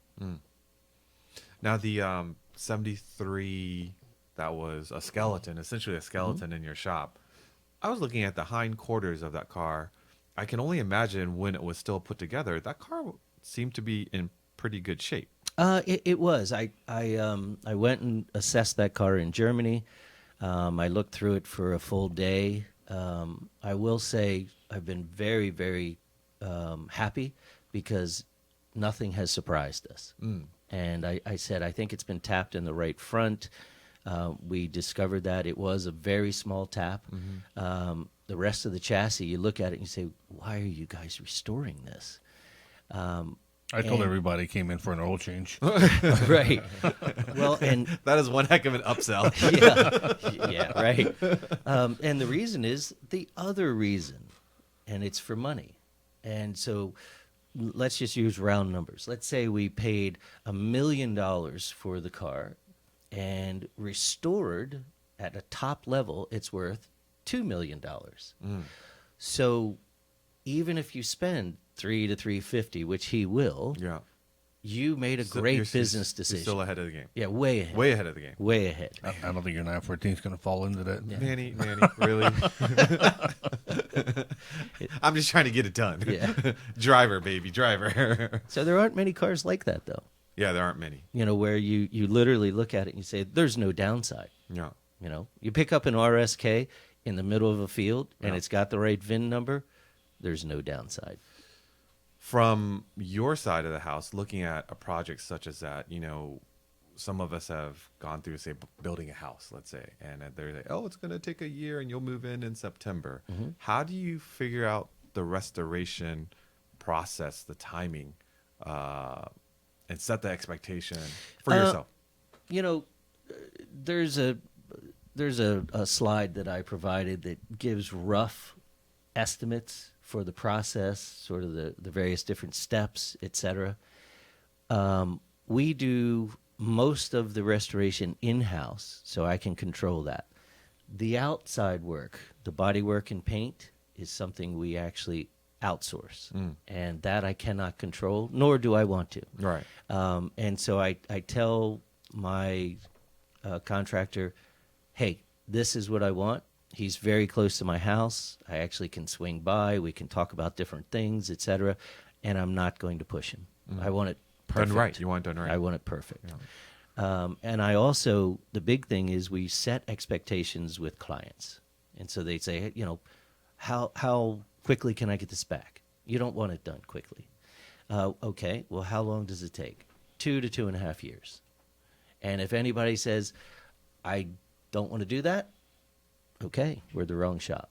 Now the 73, that was a skeleton, essentially a skeleton in your shop. I was looking at the hindquarters of that car. I can only imagine when it was still put together. That car seemed to be in pretty good shape. It was. I went and assessed that car in Germany. I looked through it for a full day. I will say I've been very, very happy because nothing has surprised us. And I said, I think it's been tapped in the right front. We discovered that it was a very small tap. The rest of the chassis, you look at it and you say, why are you guys restoring this? I told everybody came in for an oil change. Right. Well, and That is one heck of an upsell. yeah, right. And the reason is the other reason, and it's for money. And so let's just use round numbers. Let's say we paid $1 million for the car, and restored at a top level, it's worth $2 million. So even if you spend $300 to $350, which he will, Yeah. you made a So great you're business decision. Still ahead of the game. Yeah, way ahead. Way ahead of the game. Way ahead. I don't think your 914 is going to fall into that. Manny, really? I'm just trying to get it done. Yeah. Driver, baby, driver. So there aren't many cars like that, though. Yeah, there aren't many. You know, where you literally look at it and you say, there's no downside. Yeah. You know, you pick up an RSK in the middle of a field and Yeah. it's got the right VIN number, there's no downside. From your side of the house, looking at a project such as that, you know, some of us have gone through, say, building a house, let's say, and they're like, oh, it's going to take a year and you'll move in September. How do you figure out the restoration process, the timing, and set the expectation for yourself? You know, there's a slide that I provided that gives rough estimates for the process, sort of the various different steps, etc. We do most of the restoration in-house, so I can control that. The outside work, the body work and paint, is something we actually outsource, and that I cannot control, nor do I want to. Right. And so I tell my contractor, hey, this is what I want. He's very close to my house. I actually can swing by. We can talk about different things, etc. And I'm not going to push him. I want it perfect. Done right. You want it done right. I want it perfect. And I also, the big thing is we set expectations with clients. And so they say, you know, how quickly can I get this back? You don't want it done quickly. Okay, well, how long does it take? 2 to 2.5 years. And if anybody says, I don't want to do that, okay, we're the wrong shop.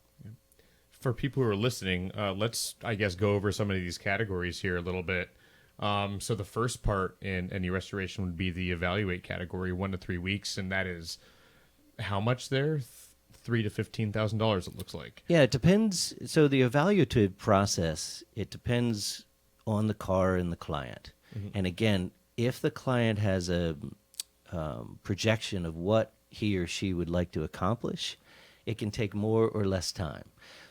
For people who are listening, let's, I guess, go over some of these categories here a little bit. So the first part in any restoration would be the evaluate category, 1 to 3 weeks, and that is how much there? $3,000 to $15,000. It looks like. Yeah, it depends. So the evaluative process, it depends on the car and the client. And again, if the client has a projection of what he or she would like to accomplish, it can take more or less time.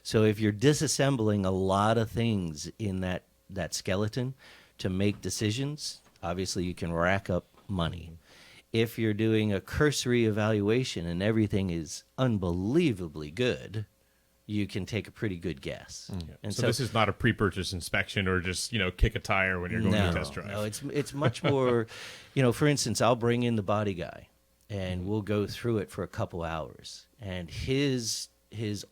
So if you're disassembling a lot of things in that skeleton to make decisions, obviously you can rack up money. If you're doing a cursory evaluation and everything is unbelievably good, you can take a pretty good guess. And So this is not a pre-purchase inspection or just, you know, kick a tire when you're going to test drive. No, it's much more, you know, for instance, I'll bring in the body guy and we'll go through it for a couple hours. And his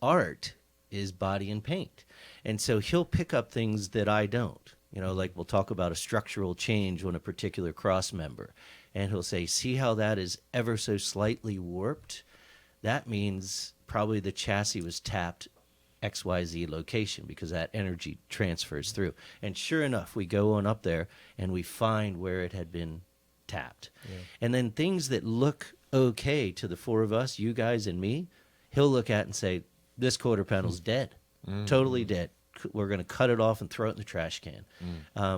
art is body and paint. And so he'll pick up things that I don't. You know, like we'll talk about a structural change on a particular cross member. And he'll say, see how that is ever so slightly warped? That means probably the chassis was tapped XYZ location because that energy transfers through. And sure enough, we go on up there and we find where it had been tapped. And then things that look okay to the four of us, you guys and me, he'll look at and say, this quarter panel's dead, totally dead. We're going to cut it off and throw it in the trash can.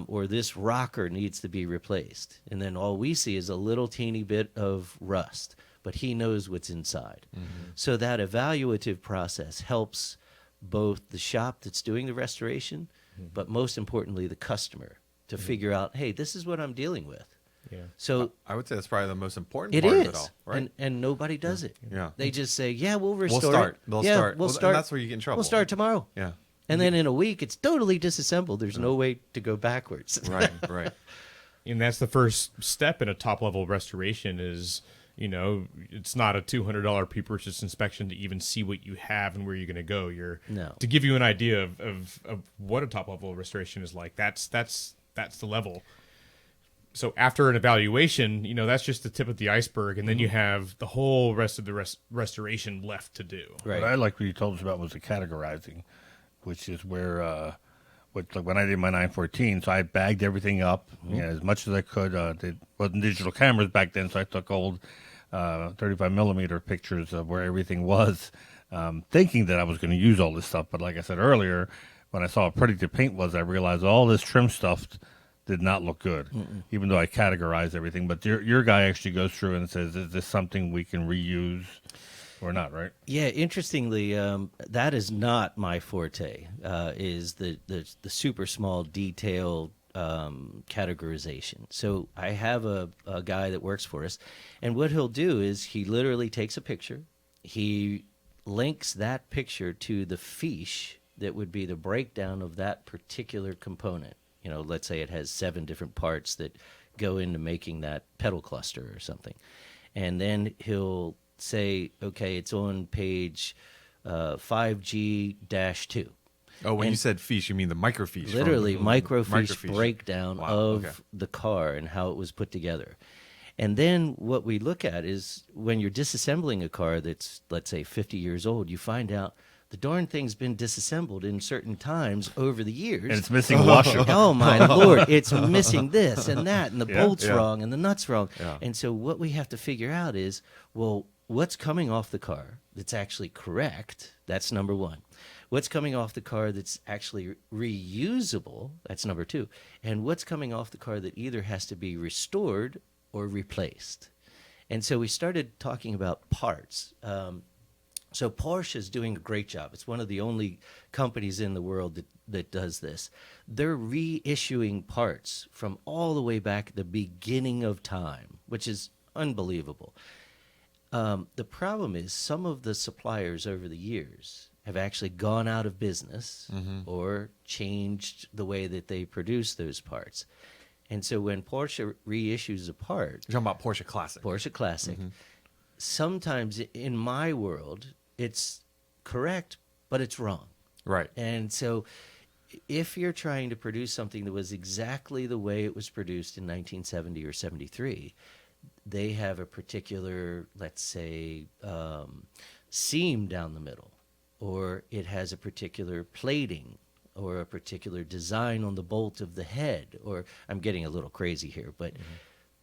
Or this rocker needs to be replaced. And then all we see is a little teeny bit of rust, but he knows what's inside. So that evaluative process helps both the shop that's doing the restoration, but most importantly, the customer to figure out, hey, this is what I'm dealing with. Yeah. So I would say that's probably the most important it part is, of it all, right? and nobody does it. Yeah. They just say, yeah, we'll restore We'll start. it. They'll yeah, start. We'll Well, start. and that's where you get in trouble. We'll start tomorrow. Yeah. And then in a week, it's totally disassembled. There's no way to go backwards. Right, right. And that's the first step in a top-level restoration is, you know, it's not a $200 pre-purchase inspection to even see what you have and where you're going to go. To give you an idea of what a top-level restoration is like. That's the level. so after an evaluation, that's just the tip of the iceberg, and then you have the whole rest of the restoration left to do. Right. What I like what you told us about was the categorizing, which is where, like when I did my 914, so I bagged everything up as much as I could. There wasn't digital cameras back then, so I took old 35 millimeter pictures of where everything was, thinking that I was going to use all this stuff. But like I said earlier, when I saw how pretty the paint was, I realized all this trim stuff did not look good, even though I categorized everything. But your guy actually goes through and says, is this something we can reuse or not, right? Yeah, interestingly, that is not my forte, is the super small detail categorization. So I have a guy that works for us, and what he'll do is he literally takes a picture, he links that picture to the fiche that would be the breakdown of that particular component. Let's say it has 7 different parts that go into making that pedal cluster or something. And then he'll say, okay, it's on page 5G-2. Oh, when you said fiche, you mean the microfiche? Literally, microfiche microfiche breakdown of the car and how it was put together. And then what we look at is when you're disassembling a car that's, let's say, 50 years old, you find out the darn thing's been disassembled in certain times over the years. And it's missing a washer. Oh, my Lord. It's missing this and that, and the bolt's yeah. wrong, and the nut's wrong. Yeah. And so what we have to figure out is, well, what's coming off the car that's actually correct? That's number one. What's coming off the car that's actually reusable? That's number 2. And what's coming off the car that either has to be restored or replaced? And so we started talking about parts. So Porsche is doing a great job. It's one of the only companies in the world that does this. They're reissuing parts from all the way back at the beginning of time, which is unbelievable. The problem is some of the suppliers over the years have actually gone out of business or changed the way that they produce those parts. And so when Porsche reissues a part... You're talking about Porsche Classic. Porsche Classic. Sometimes in my world, it's correct, but it's wrong. Right. And so if you're trying to produce something that was exactly the way it was produced in 1970 or 73, they have a particular, let's say, seam down the middle, or it has a particular plating or a particular design on the bolt of the head, or I'm getting a little crazy here, but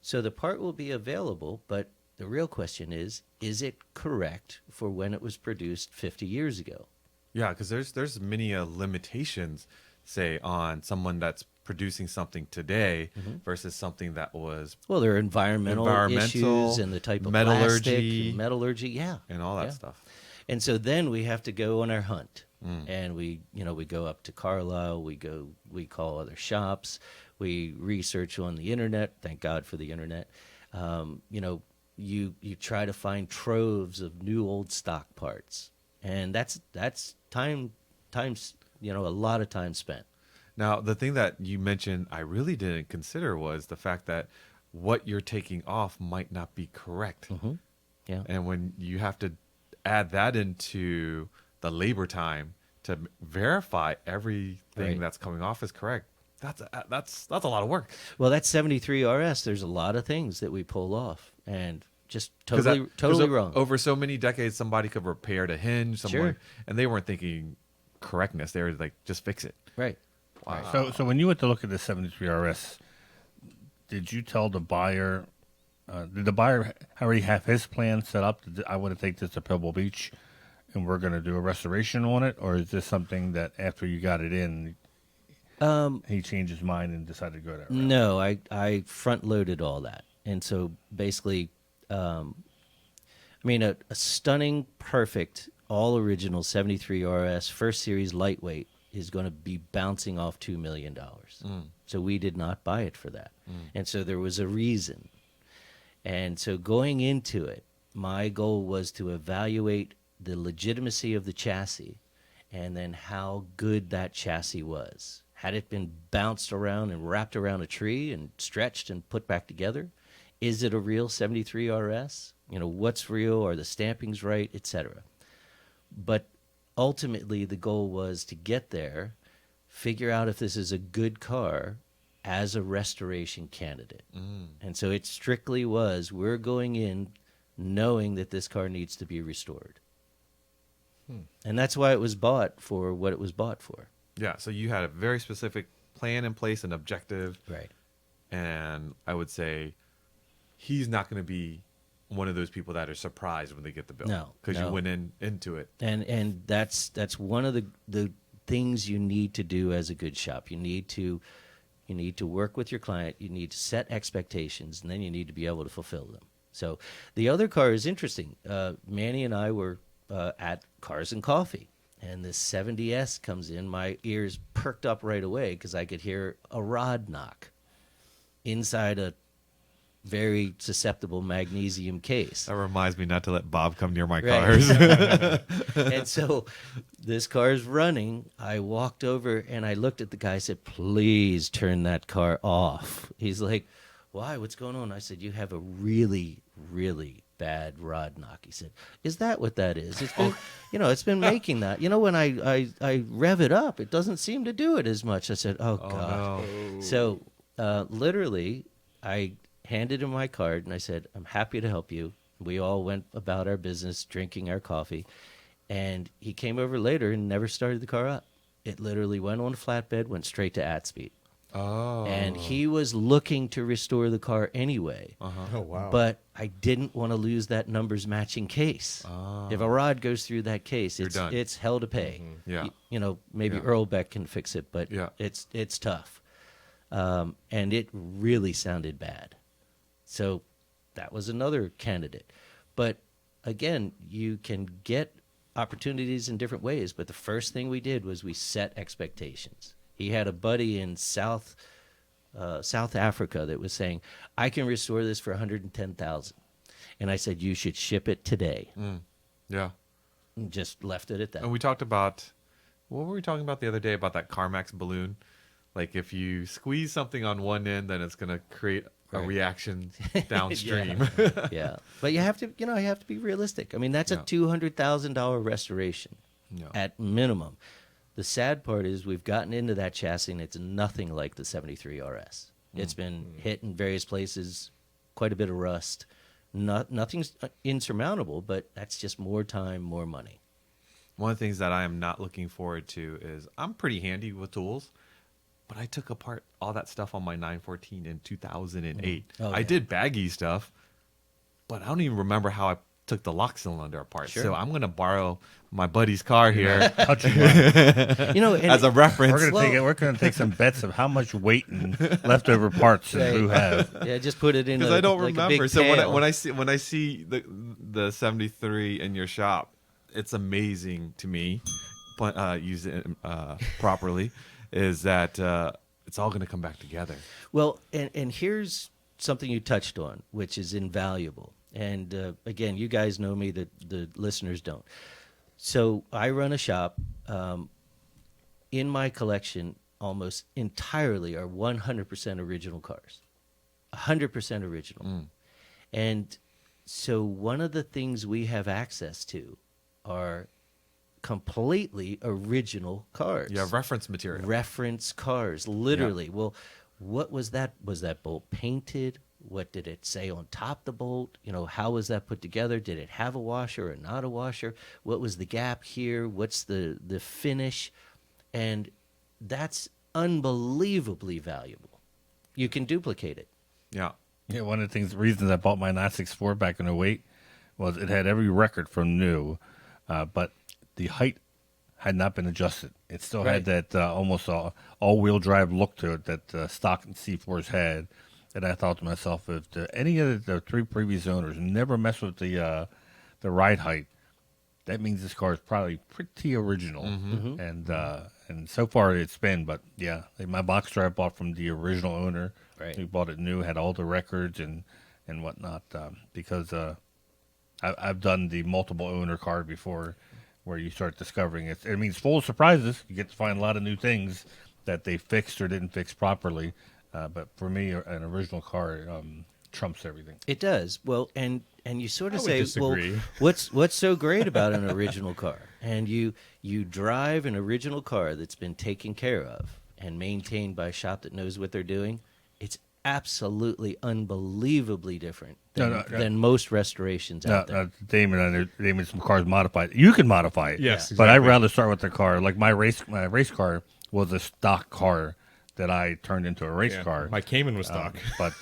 so the part will be available, but the real question is it correct for when it was produced 50 years ago? Yeah, because there's many limitations, say, on someone that's producing something today versus something that was Well, there are environmental issues and the type of metallurgy, metallurgy, and all that stuff. And so then we have to go on our hunt, and we go up to Carlisle, we call other shops, we research on the internet. Thank God for the internet. You try to find troves of new old stock parts, and that's times a lot of time spent. Now, the thing that you mentioned I really didn't consider was the fact that what you're taking off might not be correct. Yeah. And when you have to add that into the labor time to verify everything that's coming off is correct, that's a lot of work. Well, that 73 RS, there's a lot of things that we pull off, and just totally wrong. Over so many decades, somebody could repair the hinge, Sure. and they weren't thinking correctness. They were like, just fix it. Right. Wow. So when you went to look at the 73 RS, did you tell the buyer, did the buyer already have his plan set up? I want to take this to Pebble Beach, and we're going to do a restoration on it? Or is this something that after you got it in, he changed his mind and decided to go that route? No, I front-loaded all that. And so basically, a stunning, perfect, all-original 73 RS, first series lightweight, is going to be bouncing off $2 million. So we did not buy it for that. And so there was a reason. And so going into it, my goal was to evaluate the legitimacy of the chassis and then how good that chassis was. Had it been bounced around and wrapped around a tree and stretched and put back together? Is it a real 73 RS? What's real? Are the stampings right? Etc. But ultimately, the goal was to get there, figure out if this is a good car, as a restoration candidate. And so it strictly was, we're going in knowing that this car needs to be restored. And that's why it was bought for what it was bought for. Yeah, so you had a very specific plan in place, an objective. Right. And I would say he's not going to be one of those people that are surprised when they get the bill. No, Because no. you went into it. And that's one of the things you need to do as a good shop. You need to work with your client. You need to set expectations, and then you need to be able to fulfill them. So the other car is interesting. Manny and I were at Cars and Coffee, and this 70S comes in. My ears perked up right away because I could hear a rod knock inside a very susceptible magnesium case. That reminds me not to let Bob come near my Right. cars. And so this car's running. I walked over and I looked at the guy. I said, please turn that car off. He's like, why? What's going on? I said, you have a really, really bad rod knock. He said, is that what that is? It's been, it's been making that. When I rev it up, it doesn't seem to do it as much. I said, oh God. No. So literally, I handed him my card and I said, I'm happy to help you. We all went about our business, drinking our coffee. And he came over later and never started the car up. It literally went on a flatbed, went straight to at speed. Oh. And he was looking to restore the car anyway. Oh, wow. But I didn't want to lose that numbers matching case. If a rod goes through that case, You're done. it's hell to pay. Yeah. Maybe Yeah. Earl Beck can fix it, but Yeah. it's tough. And it really sounded bad. So that was another candidate. But again, you can get opportunities in different ways. But the first thing we did was we set expectations. He had a buddy in South Africa that was saying, I can restore this for $110,000. And I said, you should ship it today. Yeah. And just left it at that. And we talked about, what were we talking about the other day about that CarMax balloon? Like if you squeeze something on one end, then it's going to create a Right. reaction downstream. Yeah. But you have to be realistic. I mean, that's a Yeah. $200,000 restoration Yeah. at minimum. The sad part is we've gotten into that chassis and it's nothing like the 73 RS. It's been hit in various places, quite a bit of rust. Nothing's insurmountable, but that's just more time, more money. One of the things that I am not looking forward to is I'm pretty handy with tools, but I took apart all that stuff on my 914 in 2008. Oh, I yeah. did baggy stuff, but I don't even remember how I took the lock cylinder apart. Sure. So I'm going to borrow my buddy's car here Touching one. And as a reference. We're gonna take some bets of how much weight and leftover parts does Boo have. Yeah, just put it in Because I don't like a remember. big So pail. when I see the 73 in your shop, it's amazing to me. Use it properly. Is that it's all going to come back together. Well, and here's something you touched on, which is invaluable. And again, you guys know me, the listeners don't. So I run a shop. In my collection, almost entirely are 100% original cars. 100% original. And so one of the things we have access to are completely original cars. Yeah, reference material. Reference cars, literally. Well, what was that? Was that bolt painted? What did it say on top the bolt? How was that put together? Did it have a washer or not a washer? What was the gap here? What's the finish? And that's unbelievably valuable. You can duplicate it. Yeah. Yeah, one of the reasons I bought my 964 back in 08 was it had every record from new, but the height had not been adjusted. It still had that almost all-wheel drive look to it that stock C4s had. And I thought to myself, if any of the three previous owners never messed with the ride height, that means this car is probably pretty original. And so far it's been. But yeah, my box drive bought from the original owner. Right. Who bought it new, had all the records and whatnot. Because I've done the multiple owner car before, where you start discovering it. I mean, it's full of surprises. You get to find a lot of new things that they fixed or didn't fix properly. But for me, an original car trumps everything. It does. Well, and you sort of I would say, disagree. well, what's so great about an original car? And you drive an original car that's been taken care of, and maintained by a shop that knows what they're doing, it's absolutely unbelievably different than most restorations out there. Damon, some cars modified. You can modify it. Yes, but I'd exactly. rather start with the car. Like my race car was a stock car that I turned into a race car. My Cayman was stock. But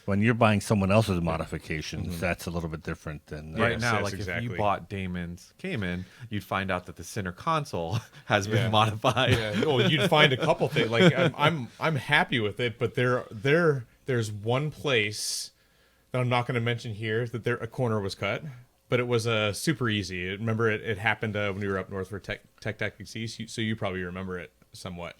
when you're buying someone else's modifications, that's a little bit different than Right now, yes, like exactly. if you bought Damon's Cayman, you'd find out that the center console has been modified. Yeah. Well, you'd find a couple things. Like I'm happy with it, but there's one place that I'm not going to mention here that a corner was cut, but it was super easy. Remember, it happened when we were up north for Tech XC, so you probably remember it somewhat.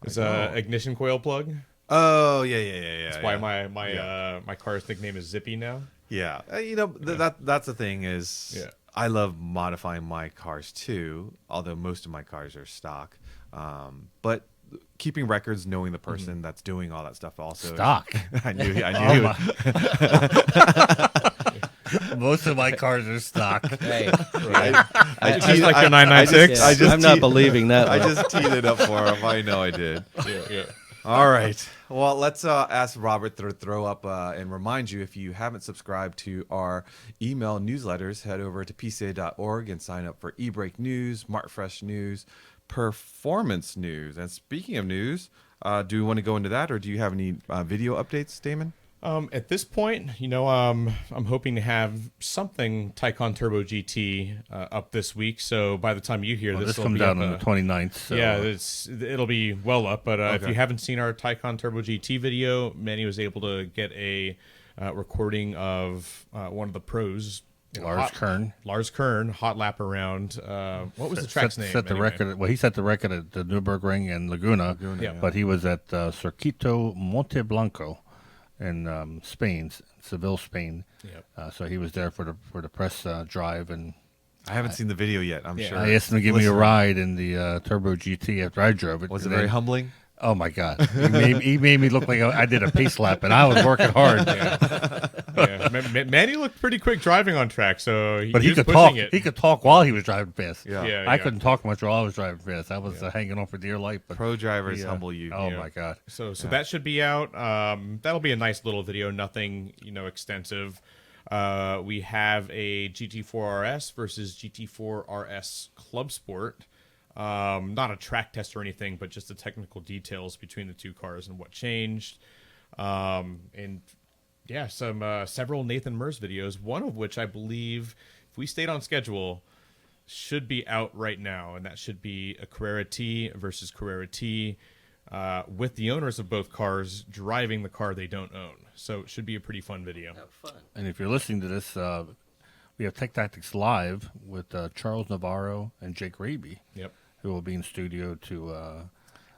It's a ignition coil plug. Oh yeah. That's why my car's nickname is Zippy now. Yeah, that's the thing is, I love modifying my cars too. Although most of my cars are stock, but keeping records, knowing the person that's doing all that stuff also. stock. I knew. Most of my cars are stock. Hey, Just like your 996. I'm not believing that I one. just teed it up for him. I know I did. Yeah. All right. Well, let's ask Robert to throw up and remind you, if you haven't subscribed to our email newsletters, head over to pca.org and sign up for e-brake news, Markfresh news, performance news. And speaking of news, do you want to go into that, or do you have any video updates, Damon? At this point, I'm hoping to have something Taycan Turbo GT up this week. So by the time you hear This will comes be out up, on the 29th. So, yeah, it'll be well up. But if Okay. you haven't seen our Taycan Turbo GT video, Manny was able to get a recording of one of the pros, Lars Kern, hot lap around. What was the track's name? Set the anyway? record. Well, he set the record at the Nürburgring and Laguna. yeah. But he was at Circuito Monteblanco in Spain, Seville, Spain. Yep. So he was there for the press drive, and I haven't seen the video yet. I'm sure. I asked him to give me a ride in the Turbo GT after I drove it. Was it and very then- humbling? Oh my God! He made me look like I did a pace lap, and I was working hard. Yeah. Manny looked pretty quick driving on track, so But he was could pushing talk. it. He could talk while he was driving fast. Yeah. I couldn't talk much while I was driving fast. I was hanging on for dear life. But Pro drivers humble you. Oh my God! So that should be out. That'll be a nice little video. Nothing, extensive. We have a GT4 RS versus GT4 RS Club Sport. Not a track test or anything, but just the technical details between the two cars and what changed. And yeah, some several Nathan Mers videos. One of which I believe, if we stayed on schedule, should be out right now, and that should be a Carrera T versus Carrera T. With the owners of both cars driving the car they don't own. So it should be a pretty fun video. And if you're listening to this, we have Tech Tactics Live with Charles Navarro and Jake Raby, who will be in studio to.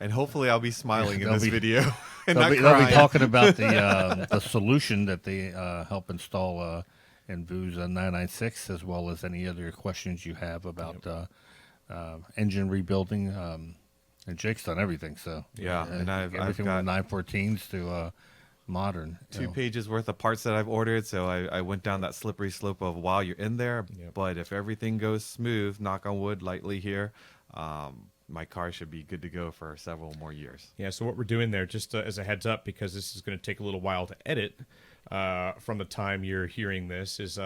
And hopefully I'll be smiling in they'll this be- video and They'll not be crying. talking about the solution that they help install in VU's 996, as well as any other questions you have about engine rebuilding. And Jake's done everything, so Yeah, and I've everything got from 914s to modern. 2 pages worth of parts that I've ordered, so I went down that slippery slope of while you're in there. But if everything goes smooth, knock on wood, lightly here, my car should be good to go for several more years. Yeah, so what we're doing there, just as a heads up, because this is going to take a little while to edit from the time you're hearing this, is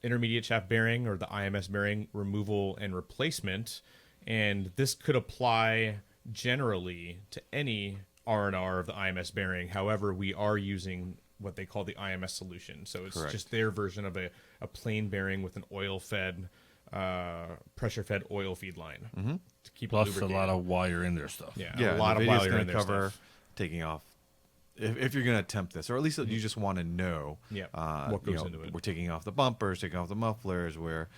intermediate shaft bearing, or the IMS bearing removal and replacement. And this could apply generally to any R&R of the IMS bearing. However, we are using what they call the IMS solution. So it's Correct. just their version of a plain bearing with an oil-fed, pressure-fed oil feed line to keep Plus it a lubricated. lot of wire in there stuff. Yeah, a lot the of video's while you're gonna in there cover stuff. taking off. If you're going to attempt this, or at least you just want to know what goes into it. We're taking off the bumpers, taking off the mufflers, we're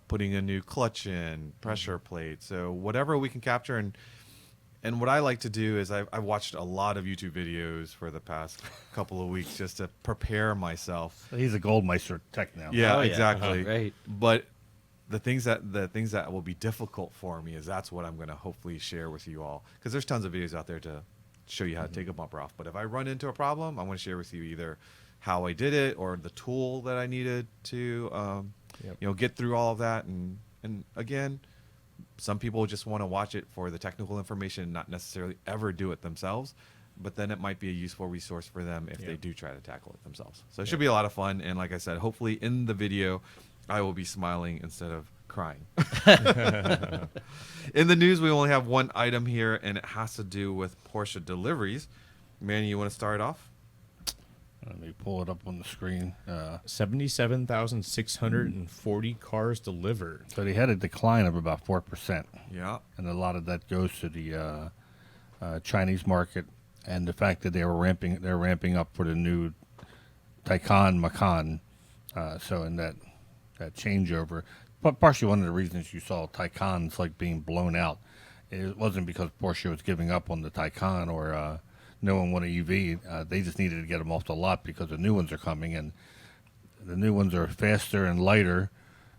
putting a new clutch in, pressure plate. So whatever we can capture. And what I like to do is I've watched a lot of YouTube videos for the past couple of weeks just to prepare myself. He's a Goldmeister tech now. Yeah, Oh, yeah. exactly. Right. But the things that will be difficult for me is that's what I'm going to hopefully share with you all, because there's tons of videos out there to show you how to take a bumper off. But if I run into a problem, I want to share with you either how I did it or the tool that I needed to get through all of that. And again, some people just want to watch it for the technical information and not necessarily ever do it themselves. But then it might be a useful resource for them if they do try to tackle it themselves. So it should be a lot of fun. And like I said, hopefully in the video, I will be smiling instead of crying. In the news, we only have one item here, and it has to do with Porsche deliveries. Manny, you want to start off? Let me pull it up on the screen. 77,640 cars delivered. So they had a decline of about 4%. Yeah. And a lot of that goes to the Chinese market and the fact that they're ramping up for the new Taycan Macan. So in that changeover, but partially one of the reasons you saw Taycans like being blown out, it wasn't because Porsche was giving up on the Taycan or no one wanted EV. They just needed to get them off the lot because the new ones are coming, and the new ones are faster and lighter,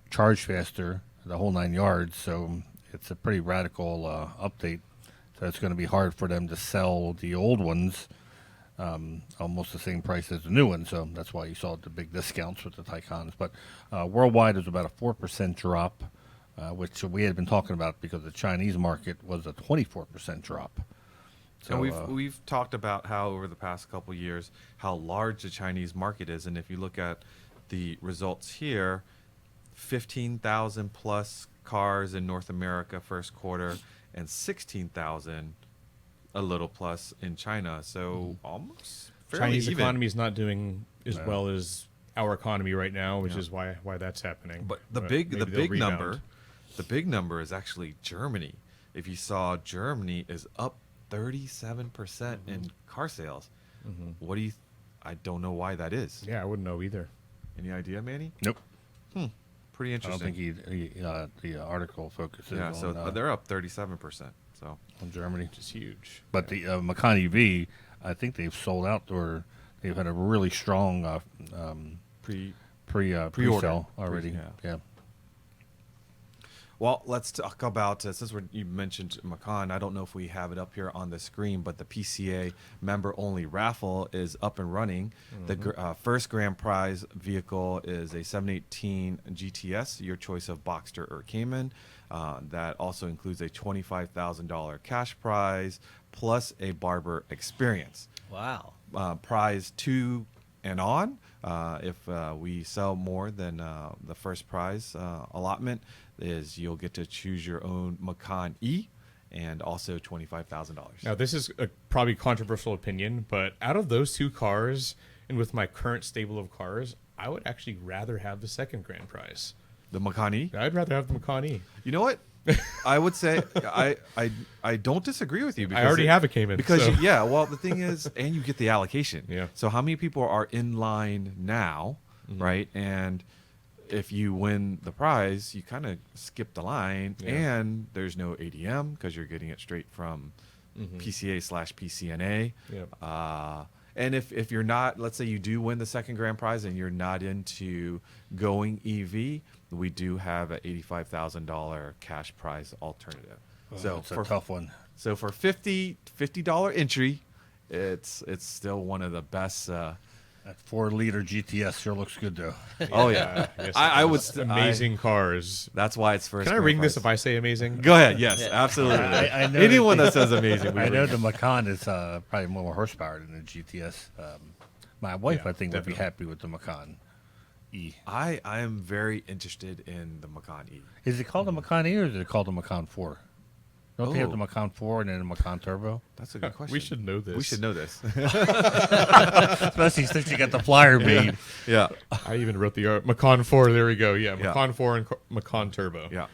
charge faster, the whole 9 yards. So it's a pretty radical update. So it's going to be hard for them to sell the old ones almost the same price as the new ones. So that's why you saw the big discounts with the Taycans. But worldwide, it was about a 4% drop, which we had been talking about because the Chinese market was a 24% drop. So and we've talked about how over the past couple of years how large the Chinese market is, and if you look at the results here, 15,000 plus cars in North America first quarter, and 16,000 a little plus in China. So almost fairly Chinese even. economy is not doing as well as our economy right now, which is why that's happening. But the maybe big they'll number, rebound. is actually Germany. If you saw, Germany is up 37% in car sales. What do you? I don't know why that is. Yeah, I wouldn't know either. Any idea, Manny? nope. Pretty I don't interesting. think the article focuses Yeah, so on, they're up 37%. So on Germany. Which is huge. But the Macan EV, I think they've sold out, or they've had a really strong pre-order pre-sale already. Yeah. Well, let's talk about, since you mentioned Macan, I don't know if we have it up here on the screen, but the PCA member-only raffle is up and running. The first grand prize vehicle is a 718 GTS, your choice of Boxster or Cayman. That also includes a $25,000 cash prize plus a barber experience. Wow. Prize 2 and on, if we sell more than the first prize allotment, is you'll get to choose your own Macan E and also $25,000. Now, this is a probably controversial opinion, but out of those two cars, and with my current stable of cars, I would actually rather have the second grand prize. The Macan E? I'd rather have the Macan E. You know what? I would say I don't disagree with you. Because I already have a Cayman. Because so. well, the thing is, and you get the allocation. Yeah. So how many people are in line now, right? And if you win the prize, you kind of skip the line, and there's no ADM because you're getting it straight from PCA/PCNA. Yep. And if you're not, let's say you do win the second grand prize and you're not into going EV, we do have a $85,000 cash prize alternative. So It's a tough one. So for $50 entry, it's still one of the best. That 4-liter GTS sure looks good, though. Oh yeah, Yes, I would amazing cars. That's why it's first. Can I grand ring this prize. if I say amazing? Go ahead. Yes, absolutely. I know Anyone that that says amazing. we I know ring the it. Macan is probably more horsepower than the GTS. My wife, Yeah, I think, would be definitely. happy with the Macan E. I am very interested in the Macan E. Is it called the Macan E or is it called the Macan 4? Don't they have Oh. the Macan 4 and then the Macan Turbo? That's a good question. We should know this. We should know this. Especially since you got the flyer made. Yeah. I even wrote the Macan 4. There we go. Yeah, Yeah. Macan 4 and Macan Turbo. Yeah.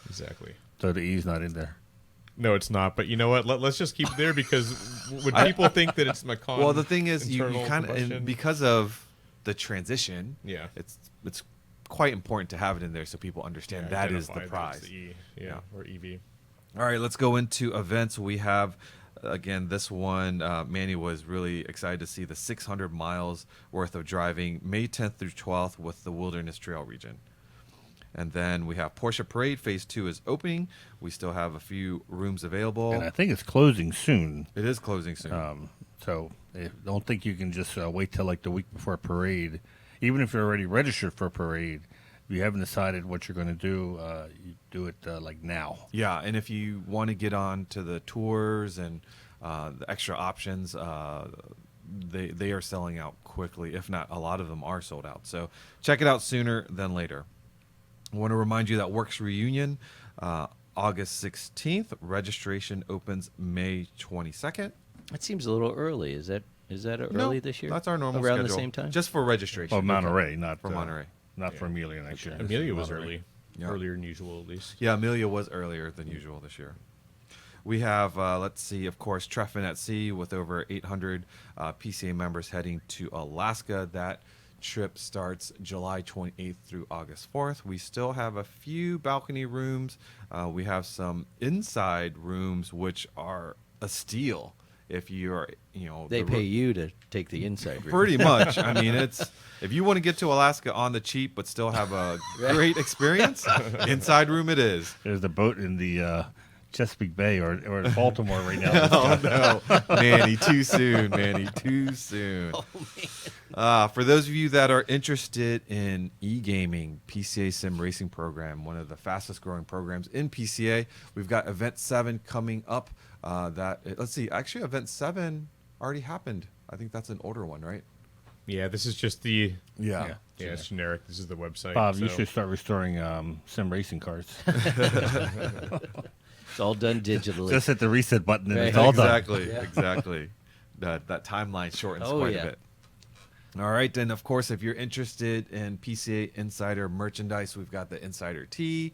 Exactly. So the E's not in there. No, it's not. But you know what? Let's just keep it there because when people think that it's Macan. Well, the thing is, you internal kind combustion- of because of the transition. Yeah. It's quite important to have it in there so people understand Yeah, that is the identify prize. that's the E, Yeah. or EV. All right, let's go into events. We have, again, this one, Manny was really excited to see the 600 miles worth of driving, May 10th through 12th with the Wilderness Trail region. And then we have Porsche Parade Phase 2 is opening. We still have a few rooms available. And I think it's closing soon. It is closing soon. So don't think you can just wait till like the week before parade. Even if you're already registered for parade, you haven't decided what you're going to do, you do it like now. Yeah, and if you want to get on to the tours and the extra options, they are selling out quickly. If not, a lot of them are sold out. So check it out sooner than later. I want to remind you that Works Reunion, August 16th. Registration opens May 22nd. That seems a little early. Is that early this year? That's our normal around schedule. the same time. Just for registration. Oh, Monterey, not for Monterey. Not for Amelia next year. Amelia was Monterey. early, Yeah. earlier than usual at least. Yeah, Amelia was earlier than usual this year. We have, let's see, of course, Treffin at Sea with over 800 PCA members heading to Alaska. That trip starts July 28th through August 4th. We still have a few balcony rooms. We have some inside rooms, which are a steal. If you're, They pay you to take the inside route. pretty much. I mean, it's if you want to get to Alaska on the cheap but still have a great experience, inside room it is. There's a boat in the Chesapeake Bay or in Baltimore right now. Oh no, Manny, too soon, Manny, too soon. For those of you that are interested in e-gaming, PCA Sim Racing Program, one of the fastest growing programs in PCA, we've got Event 7 coming up. Let's see, actually Event 7 already happened. I think that's an older one, right? Yeah, this is just the Yeah. yeah, it's generic. This is the website. Bob, you so- should start restoring sim racing cars. It's all done digitally. Just hit the reset button and Right. it's all done. Exactly, exactly. That timeline shortens Oh, quite yeah. a bit. All right, then of course, if you're interested in PCA Insider merchandise, we've got the Insider Tee,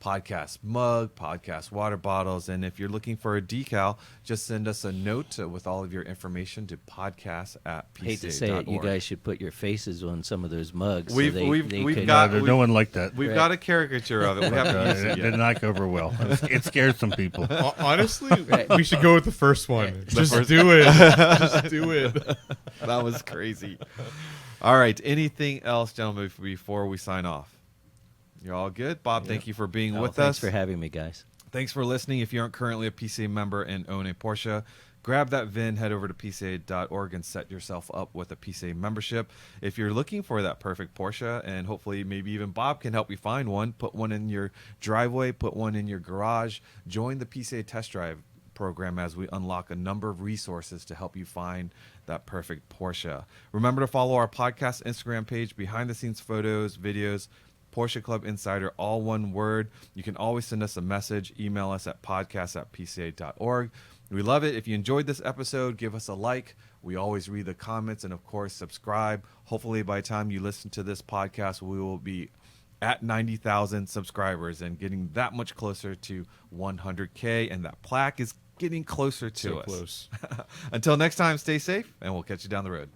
podcast mug, podcast water bottles, and if you're looking for a decal, just send us a note with all of your information to podcast@pca.org. Hate to say it, you guys should put your faces on some of those mugs. We've- so they, we've- they we've could- got- No one liked that. We've Right. got a caricature of it. We haven't used It it did yet. not go over well. It scared some people. Honestly, Right. we should go with the first one. Just do it. Just do it. That was crazy. All right, anything else, gentlemen, before we sign off? You're all good? Bob, thank you for being Oh, with thanks us. for having me, guys. Thanks for listening. If you aren't currently a PCA member and own a Porsche, grab that VIN, head over to PCA.org and set yourself up with a PCA membership. If you're looking for that perfect Porsche, and hopefully maybe even Bob can help you find one, put one in your driveway, put one in your garage, join the PCA test drive program as we unlock a number of resources to help you find that perfect Porsche. Remember to follow our podcast Instagram page, behind the scenes photos, videos, Porsche Club Insider, all one word. You can always send us a message, email us at podcast@pca.org. We love it. If you enjoyed this episode, give us a like. We always read the comments, and of course, subscribe. Hopefully by the time you listen to this podcast, we will be at 90,000 subscribers and getting that much closer to 100K, and that plaque is getting closer to So us. close. Until next time, stay safe, and we'll catch you down the road.